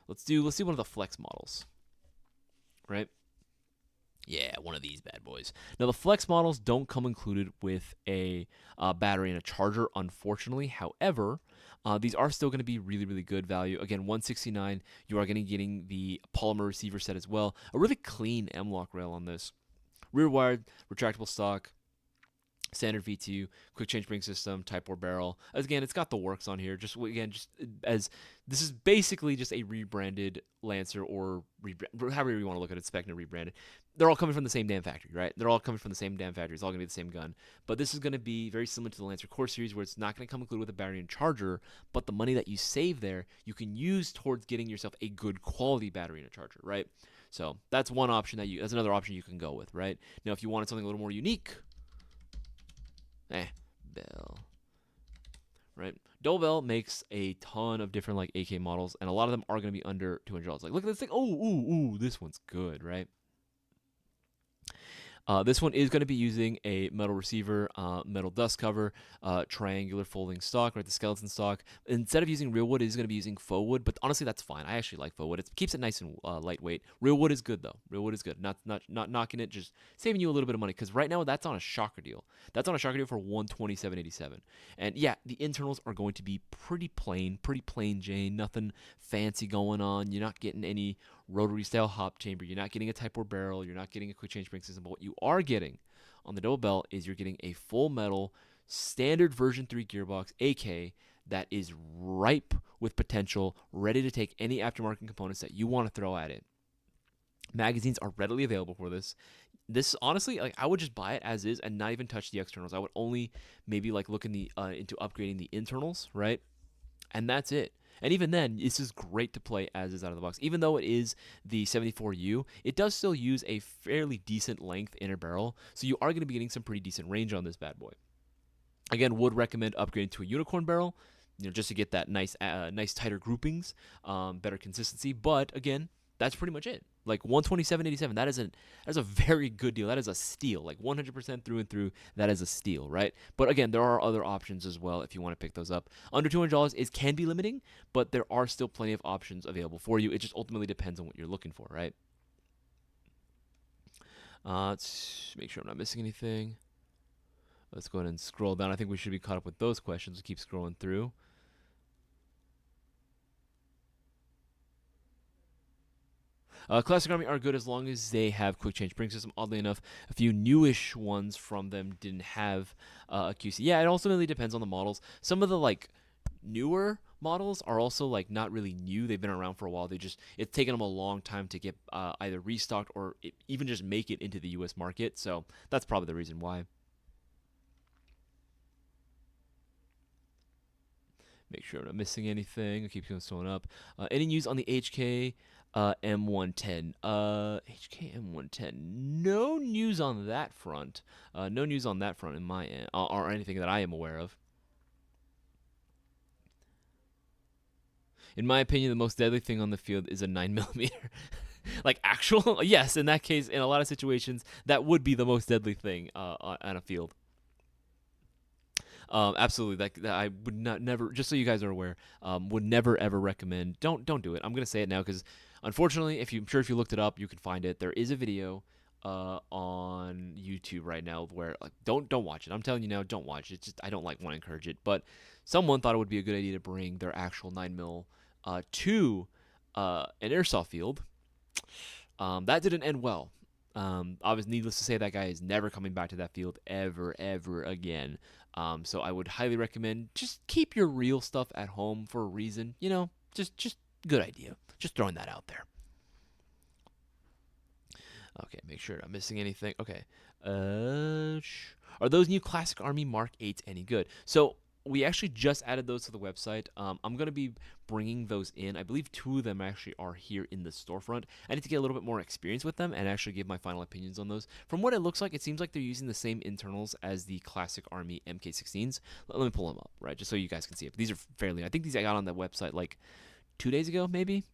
Let's do one of the flex models, right? Yeah, one of these bad boys. Now, the flex models don't come included with a battery and a charger, unfortunately. However, these are still going to be really, really good value. Again, $169. You are going to be getting the polymer receiver set as well. A really clean M-lock rail on this. Rear wired, retractable stock, standard V2, quick change spring system, Type 4 barrel. Again, it's got the works on here. Just as this is basically just a rebranded Lancer, or however you want to look at it, Specna rebranded. They're all coming from the same damn factory, right? They're all coming from the same damn factory. It's all going to be the same gun. But this is going to be very similar to the Lancer Core series, where it's not going to come included with a battery and charger, but the money that you save there, you can use towards getting yourself a good quality battery and a charger, right? So that's one option that's another option you can go with, right? Now, if you wanted something a little more unique, bell, right? Double Bell makes a ton of different like AK models, and a lot of them are going to be under $200. Like, look at this thing. Oh, ooh, this one's good, right? This one is going to be using a metal receiver, metal dust cover, triangular folding stock, right? The skeleton stock. Instead of using real wood, it is going to be using faux wood, but honestly, that's fine. I actually like faux wood. It keeps it nice and lightweight. Real wood is good though. Real wood is good. Not knocking it, just saving you a little bit of money, because right now that's on a shocker deal. That's on a shocker deal for $127.87. And yeah, the internals are going to be pretty plain Jane. Nothing fancy going on. You're not getting any rotary style hop chamber. You're not getting a Type 4 barrel. You're not getting a quick change spring system. But what you are getting on the double bell is you're getting a full metal standard version 3 gearbox AK that is ripe with potential, ready to take any aftermarket components that you want to throw at it. Magazines are readily available for this. This honestly, like, I would just buy it as is and not even touch the externals. I would only maybe like look into upgrading the internals, right? And that's it. And even then, this is great to play as is out of the box. Even though it is the 74U, it does still use a fairly decent length inner barrel, so you are going to be getting some pretty decent range on this bad boy. Again, would recommend upgrading to a unicorn barrel, just to get that nice tighter groupings, better consistency. But again, that's pretty much it. Like $127.87, that is a very good deal. That is a steal. Like 100% through and through, that is a steal, right? But again, there are other options as well if you want to pick those up. Under $200 can be limiting, but there are still plenty of options available for you. It just ultimately depends on what you're looking for, right? Let's make sure I'm not missing anything. Let's go ahead and scroll down. I think we should be caught up with those questions. We'll keep scrolling through. Classic Army are good as long as they have quick change spring system. Oddly enough, a few newish ones from them didn't have a QC. Yeah, it ultimately depends on the models. Some of the like newer models are also like not really new. They've been around for a while. It's taken them a long time to get either restocked or even just make it into the U.S. market. So that's probably the reason why. Make sure I'm not missing anything. I keep going up. Any news on the HK M110? HK M110. No news on that front. No news on that front in my end, or anything that I am aware of. In my opinion, the most deadly thing on the field is a 9mm. Like actual? Yes, in that case, in a lot of situations, that would be the most deadly thing on a field. Absolutely. That I would never. Just so you guys are aware, would never ever recommend. Don't do it. I'm gonna say it now because, unfortunately, I'm sure if you looked it up, you can find it. There is a video on YouTube right now where don't watch it. I'm telling you now, don't watch it. It's just I don't want to encourage it. But someone thought it would be a good idea to bring their actual 9mm to an airsoft field. That didn't end well. Obviously, needless to say, that guy is never coming back to that field ever again. So I would highly recommend just keep your real stuff at home for a reason. You know, just good idea. Just throwing that out there. Okay, make sure I'm missing anything. Okay. Are those new Classic Army Mark 8s any good? So we actually just added those to the website. I'm going to be bringing those in. I believe 2 of them actually are here in the storefront. I need to get a little bit more experience with them and actually give my final opinions on those. From what it looks like, it seems like they're using the same internals as the Classic Army MK16s. Let me pull them up, right, just so you guys can see it. But these are fairly, I think these I got on the website like 2 days ago, maybe.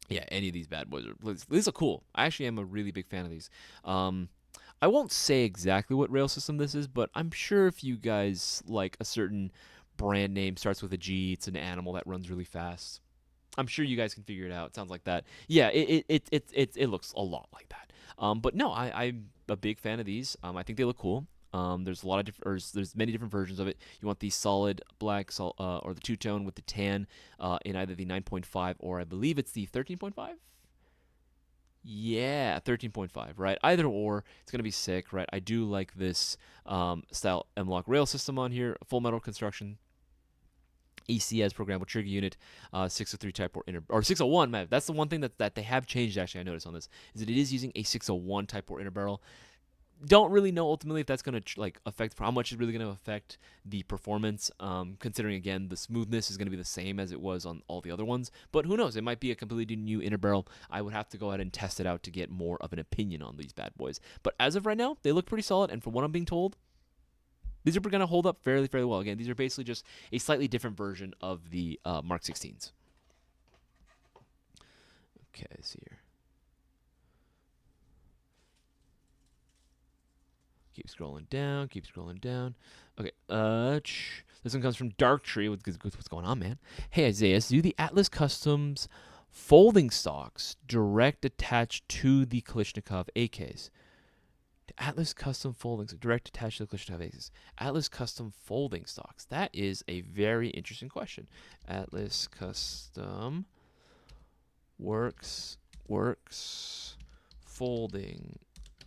Yeah, any of these bad boys these are cool. I actually am a really big fan of these. I won't say exactly what rail system this is, but I'm sure if you guys like a certain brand name starts with a G, it's an animal that runs really fast. I'm sure you guys can figure it out. It sounds like that. Yeah, it looks a lot like that. But no, I'm a big fan of these. I think they look cool. There's a lot of different, there's many different versions of it. You want the solid black, or the two-tone with the tan, in either the 9.5 or I believe it's the 13.5. Yeah, 13.5, right? Either or, it's going to be sick, right? I do like this style M-Lock rail system on here, full metal construction, ECS programmable trigger unit, 603 type port or 601, man. That's the one thing that they have changed, actually, I noticed on this, is that it is using a 601 type port inner barrel. Don't really know ultimately if that's going to like affect how much is really going to affect the performance, considering again the smoothness is going to be the same as it was on all the other ones, but who knows, it might be a completely new inner barrel. I would have to go ahead and test it out to get more of an opinion on these bad boys, but as of right now they look pretty solid, and from what I'm being told, these are going to hold up fairly well. Again, these are basically just a slightly different version of the Mark 16s. Okay, let's see here. Keep scrolling down. Okay, this one comes from Dark Tree. What's going on, man? Hey, Isaias, do the Atlas Customs folding stocks direct attached to the Kalashnikov AKs? The Atlas Custom foldings direct attached to the Kalashnikov AKs. Atlas Custom folding stocks. That is a very interesting question. Atlas Custom works folding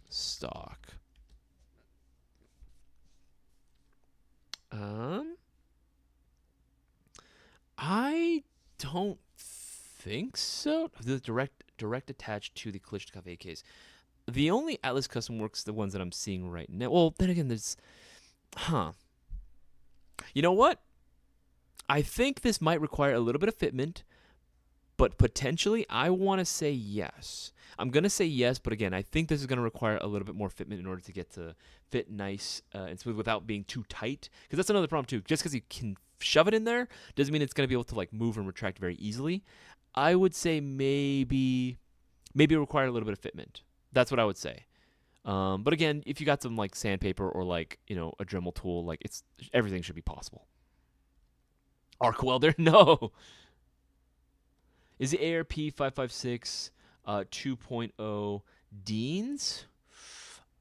stock. I don't think so. The direct attached to the Kalashnikov AKs. The only Atlas Custom Works, the ones that I'm seeing right now. Well, then again, there's, You know what? I think this might require a little bit of fitment, but potentially I want to say yes. I'm going to say yes, but again, I think this is going to require a little bit more fitment in order to get to fit nice and smooth without being too tight. Because that's another problem too. Just because you can shove it in there doesn't mean it's going to be able to like move and retract very easily. I would say maybe require a little bit of fitment. That's what I would say. But again, if you got some like sandpaper or like, you know, a Dremel tool, like everything should be possible. Arc welder? No. Is the ARP 556 2.0 Dean's?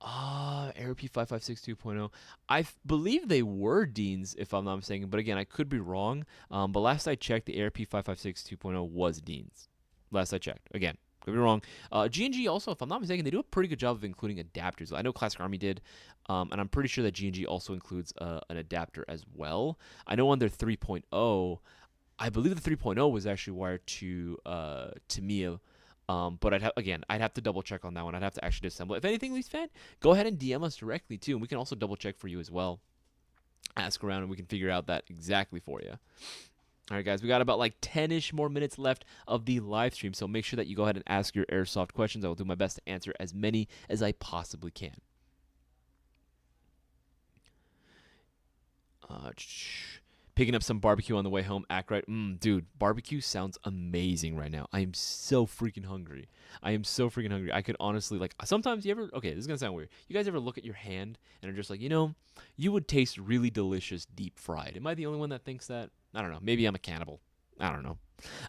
ARP 556 2.0. I believe they were Dean's, if I'm not mistaken. But again, I could be wrong. But last I checked, the ARP 556 2.0 was Dean's. Last I checked. Again, could be wrong. G&G also, if I'm not mistaken, they do a pretty good job of including adapters. I know Classic Army did, and I'm pretty sure that G&G also includes an adapter as well. I know on their 3.0, I believe the 3.0 was actually wired to Mayo. But I'd have to double check on that one. I'd have to actually disassemble it. If anything, Least Fan, go ahead and DM us directly too, and we can also double check for you as well. Ask around, and we can figure out that exactly for you. All right, guys, we got about like 10-ish more minutes left of the live stream, so make sure that you go ahead and ask your Airsoft questions. I will do my best to answer as many as I possibly can. Picking up some barbecue on the way home. Act right. Dude, barbecue sounds amazing right now. I am so freaking hungry. I could honestly, like, sometimes okay, this is going to sound weird. You guys ever look at your hand and are just like, you know, you would taste really delicious deep fried. Am I the only one that thinks that? I don't know. Maybe I'm a cannibal. I don't know.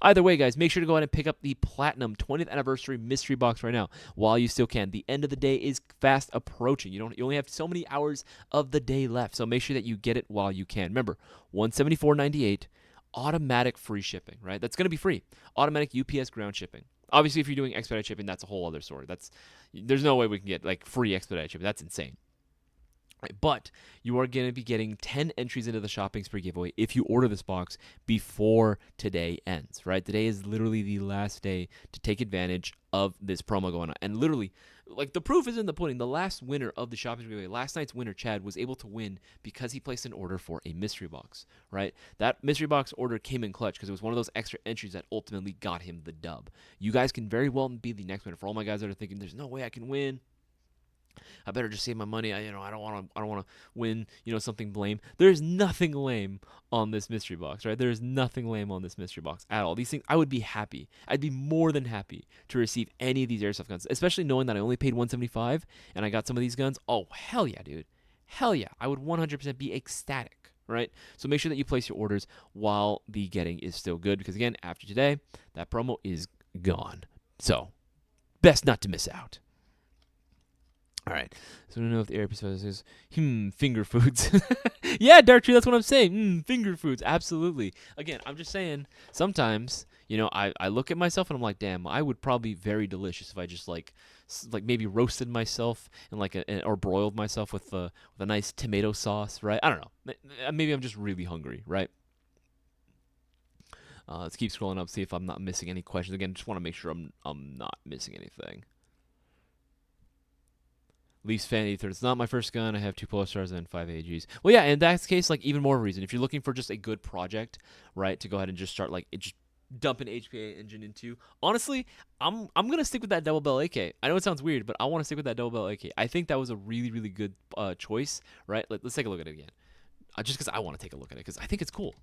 Either way, guys, make sure to go ahead and pick up the Platinum 20th Anniversary Mystery Box right now while you still can. The end of the day is fast approaching. You only have so many hours of the day left, so make sure that you get it while you can. Remember, $174.98, automatic free shipping, right? That's going to be free. Automatic UPS ground shipping. Obviously, if you're doing expedite shipping, that's a whole other story. There's no way we can get like free expedite shipping. That's insane. Right, but you are going to be getting 10 entries into the shopping spree giveaway if you order this box before today ends, right? Today is literally the last day to take advantage of this promo going on. And literally, like, the proof is in the pudding. The last winner of the shopping spree giveaway, last night's winner, Chad, was able to win because he placed an order for a mystery box, right? That mystery box order came in clutch because it was one of those extra entries that ultimately got him the dub. You guys can very well be the next winner. For all my guys that are thinking, there's no way I can win, I better just save my money. I don't want to win, something lame. There's nothing lame on this mystery box, right? There's nothing lame on this mystery box at all. These things, I would be happy. I'd be more than happy to receive any of these airsoft guns, especially knowing that I only paid $175 and I got some of these guns. Oh, hell yeah, dude. Hell yeah. I would 100% be ecstatic, right? So make sure that you place your orders while the getting is still good, because again, after today, that promo is gone. So, best not to miss out. All right, so I don't know if the air episode says, finger foods. Yeah, Dark Tree, that's what I'm saying. Finger foods, absolutely. Again, I'm just saying, sometimes, I look at myself and I'm like, damn, I would probably be very delicious if I just like maybe roasted myself and or broiled myself with a nice tomato sauce, right? I don't know. Maybe I'm just really hungry, right? Let's keep scrolling up, see if I'm not missing any questions. Again, just want to make sure I'm not missing anything. Leafs fan Ether. It's not my first gun. I have 2 Polar Stars and 5 AGs. Well, yeah, in that case, like, even more reason. If you're looking for just a good project, right, to go ahead and just start, like, just dump an HPA engine into. Honestly, I'm gonna stick with that double barrel AK. I know it sounds weird, but I want to stick with that double barrel AK. I think that was a really, really good choice, right? Let's take a look at it again. Just because I want to take a look at it, because I think it's cool.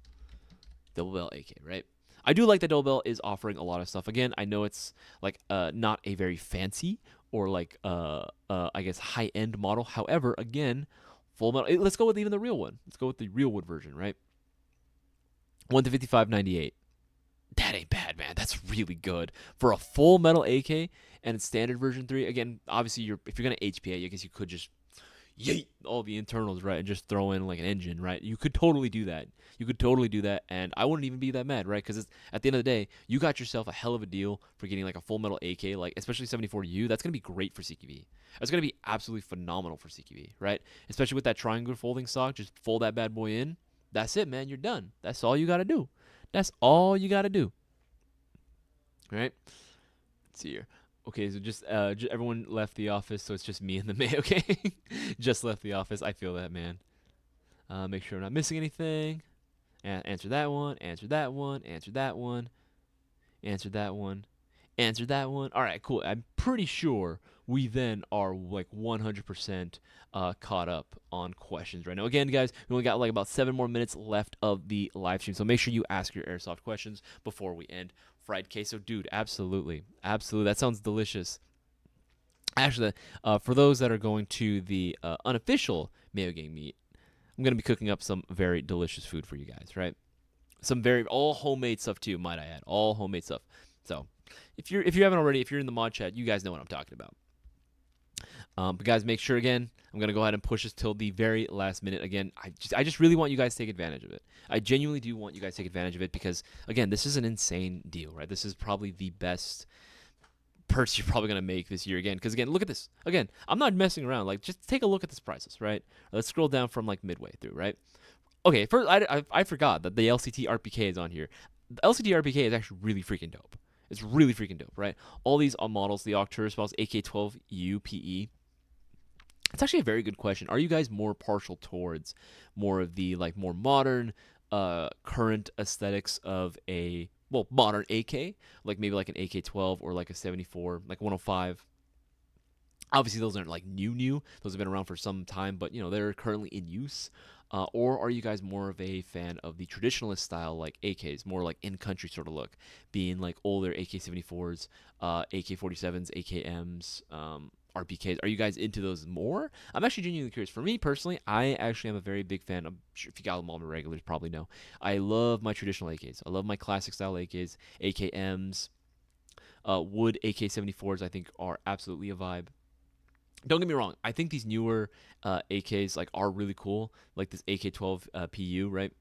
Double barrel AK, right? I do like that double barrel is offering a lot of stuff. Again, I know it's like not a very fancy or like I guess high-end model. However, again, full metal. Let's go with even the real one. Let's go with the real wood version, right? 1 to 55.98. That ain't bad, man. That's really good for a full metal AK and it's standard version 3. Again, obviously, if you're gonna HPA, I guess you could just yeet all the internals, right, and just throw in like an engine, right? You could totally do that. And I wouldn't even be that mad, right? Because at the end of the day, you got yourself a hell of a deal for getting like a full metal AK, like especially 74U. That's gonna be great for CQB. That's gonna be absolutely phenomenal for CQB, right? Especially with that triangular folding stock, just fold that bad boy in. That's it, man. You're done. That's all you gotta do. All right? Let's see here. Okay, so just everyone left the office, so it's just me and the Mayo Gang. Just left the office. I feel that, man. Make sure I'm not missing anything. Answer that one. Answer that one. Answer that one. Answer that one. Answer that one. All right, cool. I'm pretty sure we then are like 100% caught up on questions right now. Again, guys, we only got like about 7 more minutes left of the live stream, so make sure you ask your airsoft questions before we end. Fried queso, dude, absolutely. That sounds delicious. Actually, for those that are going to the unofficial Mayo Gang meet, I'm going to be cooking up some very delicious food for you guys, right? All homemade stuff too, might I add. All homemade stuff. So, if you haven't already, if you're in the mod chat, you guys know what I'm talking about. But guys, make sure, again, I'm going to go ahead and push this till the very last minute. Again, I just really want you guys to take advantage of it. I genuinely do want you guys to take advantage of it because, again, this is an insane deal, right? This is probably the best purchase you're probably going to make this year again. Because, again, look at this. Again, I'm not messing around. Like, just take a look at this prices, right? Let's scroll down from, like, midway through, right? Okay, first, I forgot that the LCT RPK is on here. The LCT RPK is actually really freaking dope. It's really freaking dope, right? All these models, the Octurus models, AK-12U PE. It's actually a very good question. Are you guys more partial towards more of the like more modern, current aesthetics of a modern AK, like maybe like an AK-12 or like a 74, like 105? Obviously, those aren't like new. Those have been around for some time, but they're currently in use. Or are you guys more of a fan of the traditionalist style, like AKs, more like in-country sort of look, being like older AK-74s, AK-47s, AKMs, RPKs? Are you guys into those more? I'm actually genuinely curious. For me personally, I actually am a very big fan. I'm sure if you got them all my regulars, probably know. I love my traditional AKs. I love my classic style AKs, AKMs, wood AK-74s. I think are absolutely a vibe. Don't get me wrong. I think these newer AKs like are really cool, like this AK-12 PU, right?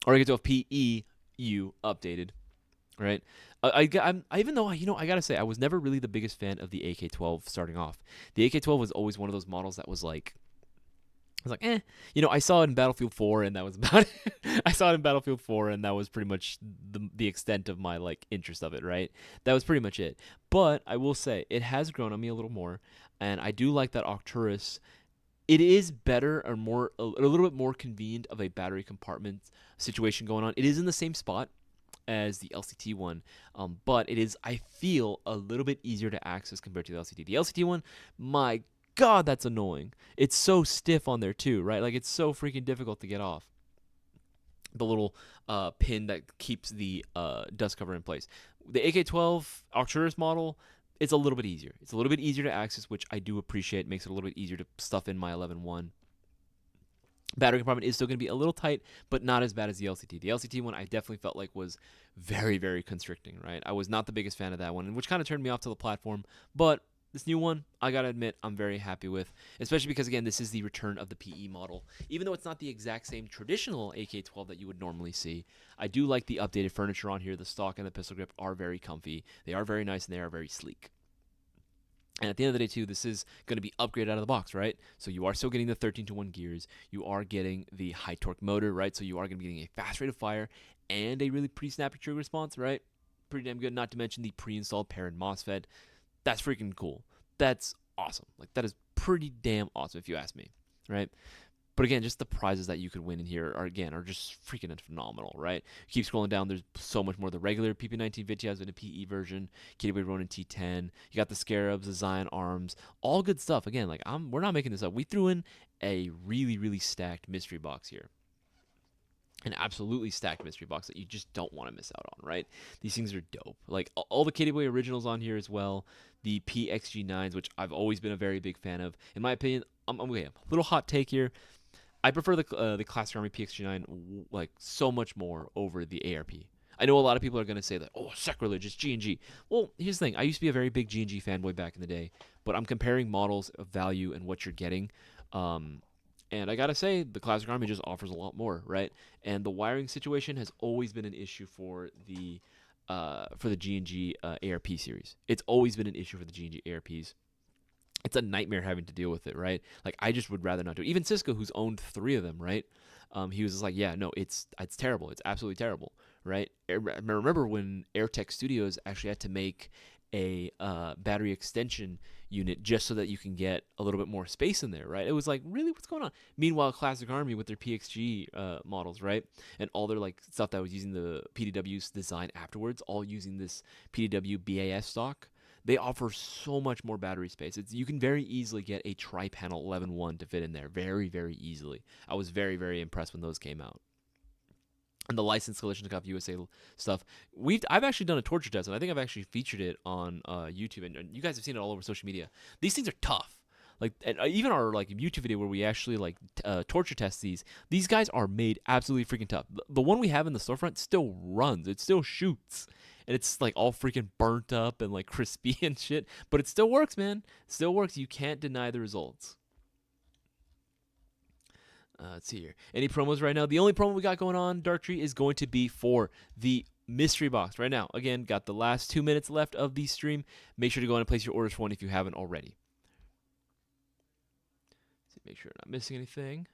or AK-12 PEU updated, right? I even though I gotta say I was never really the biggest fan of the AK-12 starting off. The AK-12 was always one of those models that was like, I was like, I saw it in Battlefield 4, and that was about it. I saw it in Battlefield 4, and that was pretty much the extent of my like interest of it, right? That was pretty much it. But I will say it has grown on me a little more, and I do like that Arcturus. It is better or a little bit more convenient of a battery compartment situation going on. It is in the same spot as the LCT one, but it is, I feel, a little bit easier to access compared to the LCT. The LCT one, my God, that's annoying. It's so stiff on there too, right? Like it's so freaking difficult to get off. The little pin that keeps the dust cover in place. The AK-12 Arcturus model, it's a little bit easier. It's a little bit easier to access, which I do appreciate. It makes it a little bit easier to stuff in my 11.1. Battery compartment is still going to be a little tight, but not as bad as the LCT. The LCT one I definitely felt like was very, very constricting, right? I was not the biggest fan of that one, which kind of turned me off to the platform. But this new one, I got to admit, I'm very happy with, especially because, again, this is the return of the PE model. Even though it's not the exact same traditional AK-12 that you would normally see, I do like the updated furniture on here. The stock and the pistol grip are very comfy. They are very nice, and they are very sleek. And at the end of the day, too, this is going to be upgraded out of the box, right? So you are still getting the 13-to-1 gears. You are getting the high torque motor, right? So you are going to be getting a fast rate of fire and a really pretty snappy trigger response, right? Pretty damn good. Not to mention the pre-installed Parent MOSFET. That's freaking cool. That's awesome. Like, that is pretty damn awesome if you ask me, right? But again, just the prizes that you could win in here are just freaking phenomenal, right? Keep scrolling down. There's so much more. The regular PP19 Vitiaz in a PE version, Kitty Ronin T10. You got the Scarabs, the Zion Arms, all good stuff. Again, like we're not making this up. We threw in a really, really stacked mystery box here. An absolutely stacked mystery box that you just don't want to miss out on, right? These things are dope. Like all the Kitty Boy originals on here as well. The PXG9s, which I've always been a very big fan of. In my opinion, I'm okay. A little hot take here. I prefer the Classic Army PXG9 like so much more over the ARP. I know a lot of people are going to say that, oh, sacrilege, it's G&G. Well, here's the thing. I used to be a very big G&G fanboy back in the day, but I'm comparing models of value and what you're getting. And I got to say, the Classic Army just offers a lot more, right? And the wiring situation has always been an issue for the G&G ARP series. It's always been an issue for the G&G ARPs. It's a nightmare having to deal with it, right? Like, I just would rather not do it. Even Cisco, who's owned 3 of them, right? He was just like, yeah, no, it's terrible. It's absolutely terrible, right? I remember when AirTech Studios actually had to make a battery extension unit just so that you can get a little bit more space in there, right? It was like, really, what's going on? Meanwhile, Classic Army with their PXG models, right? And all their like stuff that was using the PDW's design afterwards, all using this PDW BAS stock. They offer so much more battery space. You can very easily get a tri-panel 11.1 to fit in there very, very easily. I was very, very impressed when those came out. And the licensed Kalashnikov USA stuff, I've actually done a torture test, and I think I've actually featured it on YouTube, and you guys have seen it all over social media. These things are tough. Like, and even our like YouTube video where we actually like torture test these guys are made absolutely freaking tough. The one we have in the storefront still runs. It still shoots. And it's like all freaking burnt up and like crispy and shit. But it still works, man. It still works. You can't deny the results. Let's see here. Any promos right now? The only promo we got going on, Darktree, is going to be for the mystery box right now. Again, got the last 2 minutes left of the stream. Make sure to go in and place your orders for one if you haven't already. Make sure I'm not missing anything.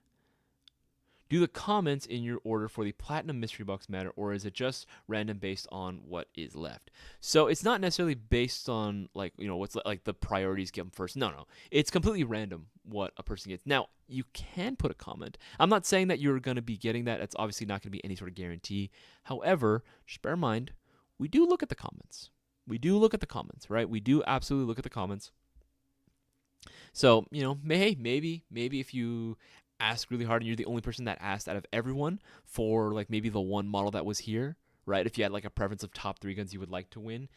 Do the comments in your order for the Platinum Mystery Box matter, or is it just random based on what is left? So it's not necessarily based on, like, you know, what's like the priorities given first. No. It's completely random what a person gets. Now, you can put a comment. I'm not saying that you're going to be getting that. It's obviously not going to be any sort of guarantee. However, just bear in mind, we do look at the comments. We do look at the comments, right? We do absolutely look at the comments. So, you know, maybe if you ask really hard and you're the only person that asked out of everyone for like maybe the one model that was here, right? If you had like a preference of top 3 guns you would like to win,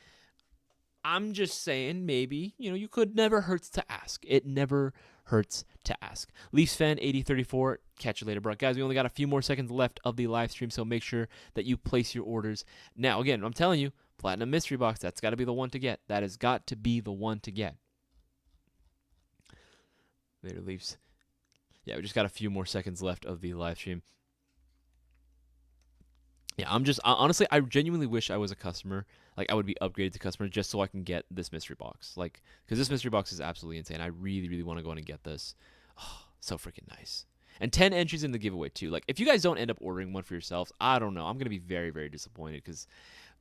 I'm just saying maybe, you know, you could never hurts to ask. It never hurts to ask. Leafs fan 8034, catch you later, bro. Guys, we only got a few more seconds left of the live stream, so make sure that you place your orders. Now, again, I'm telling you, Platinum Mystery Box, that's got to be the one to get. That has got to be the one to get. Later, Leafs. Yeah, we just got a few more seconds left of the live stream. Yeah, honestly, I genuinely wish I was a customer. Like, I would be upgraded to customer just so I can get this mystery box. Like, because this mystery box is absolutely insane. I really, really want to go in and get this. Oh, so freaking nice. And 10 entries in the giveaway, too. Like, if you guys don't end up ordering one for yourselves, I don't know. I'm going to be very, very disappointed because,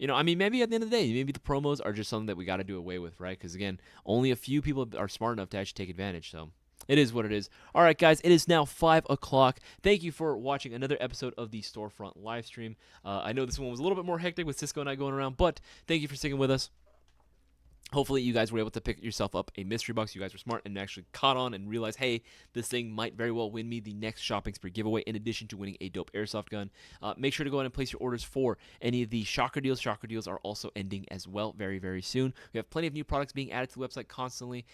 I mean, maybe at the end of the day, maybe the promos are just something that we got to do away with, right? Because, again, only a few people are smart enough to actually take advantage, so. It is what it is. All right, guys, it is now 5 o'clock. Thank you for watching another episode of the Storefront live stream. I know this one was a little bit more hectic with Cisco and I going around, but thank you for sticking with us. Hopefully, you guys were able to pick yourself up a mystery box. You guys were smart and actually caught on and realized, hey, this thing might very well win me the next shopping spree giveaway in addition to winning a dope airsoft gun. Make sure to go ahead and place your orders for any of the shocker deals. Shocker deals are also ending as well very, very soon. We have plenty of new products being added to the website constantly.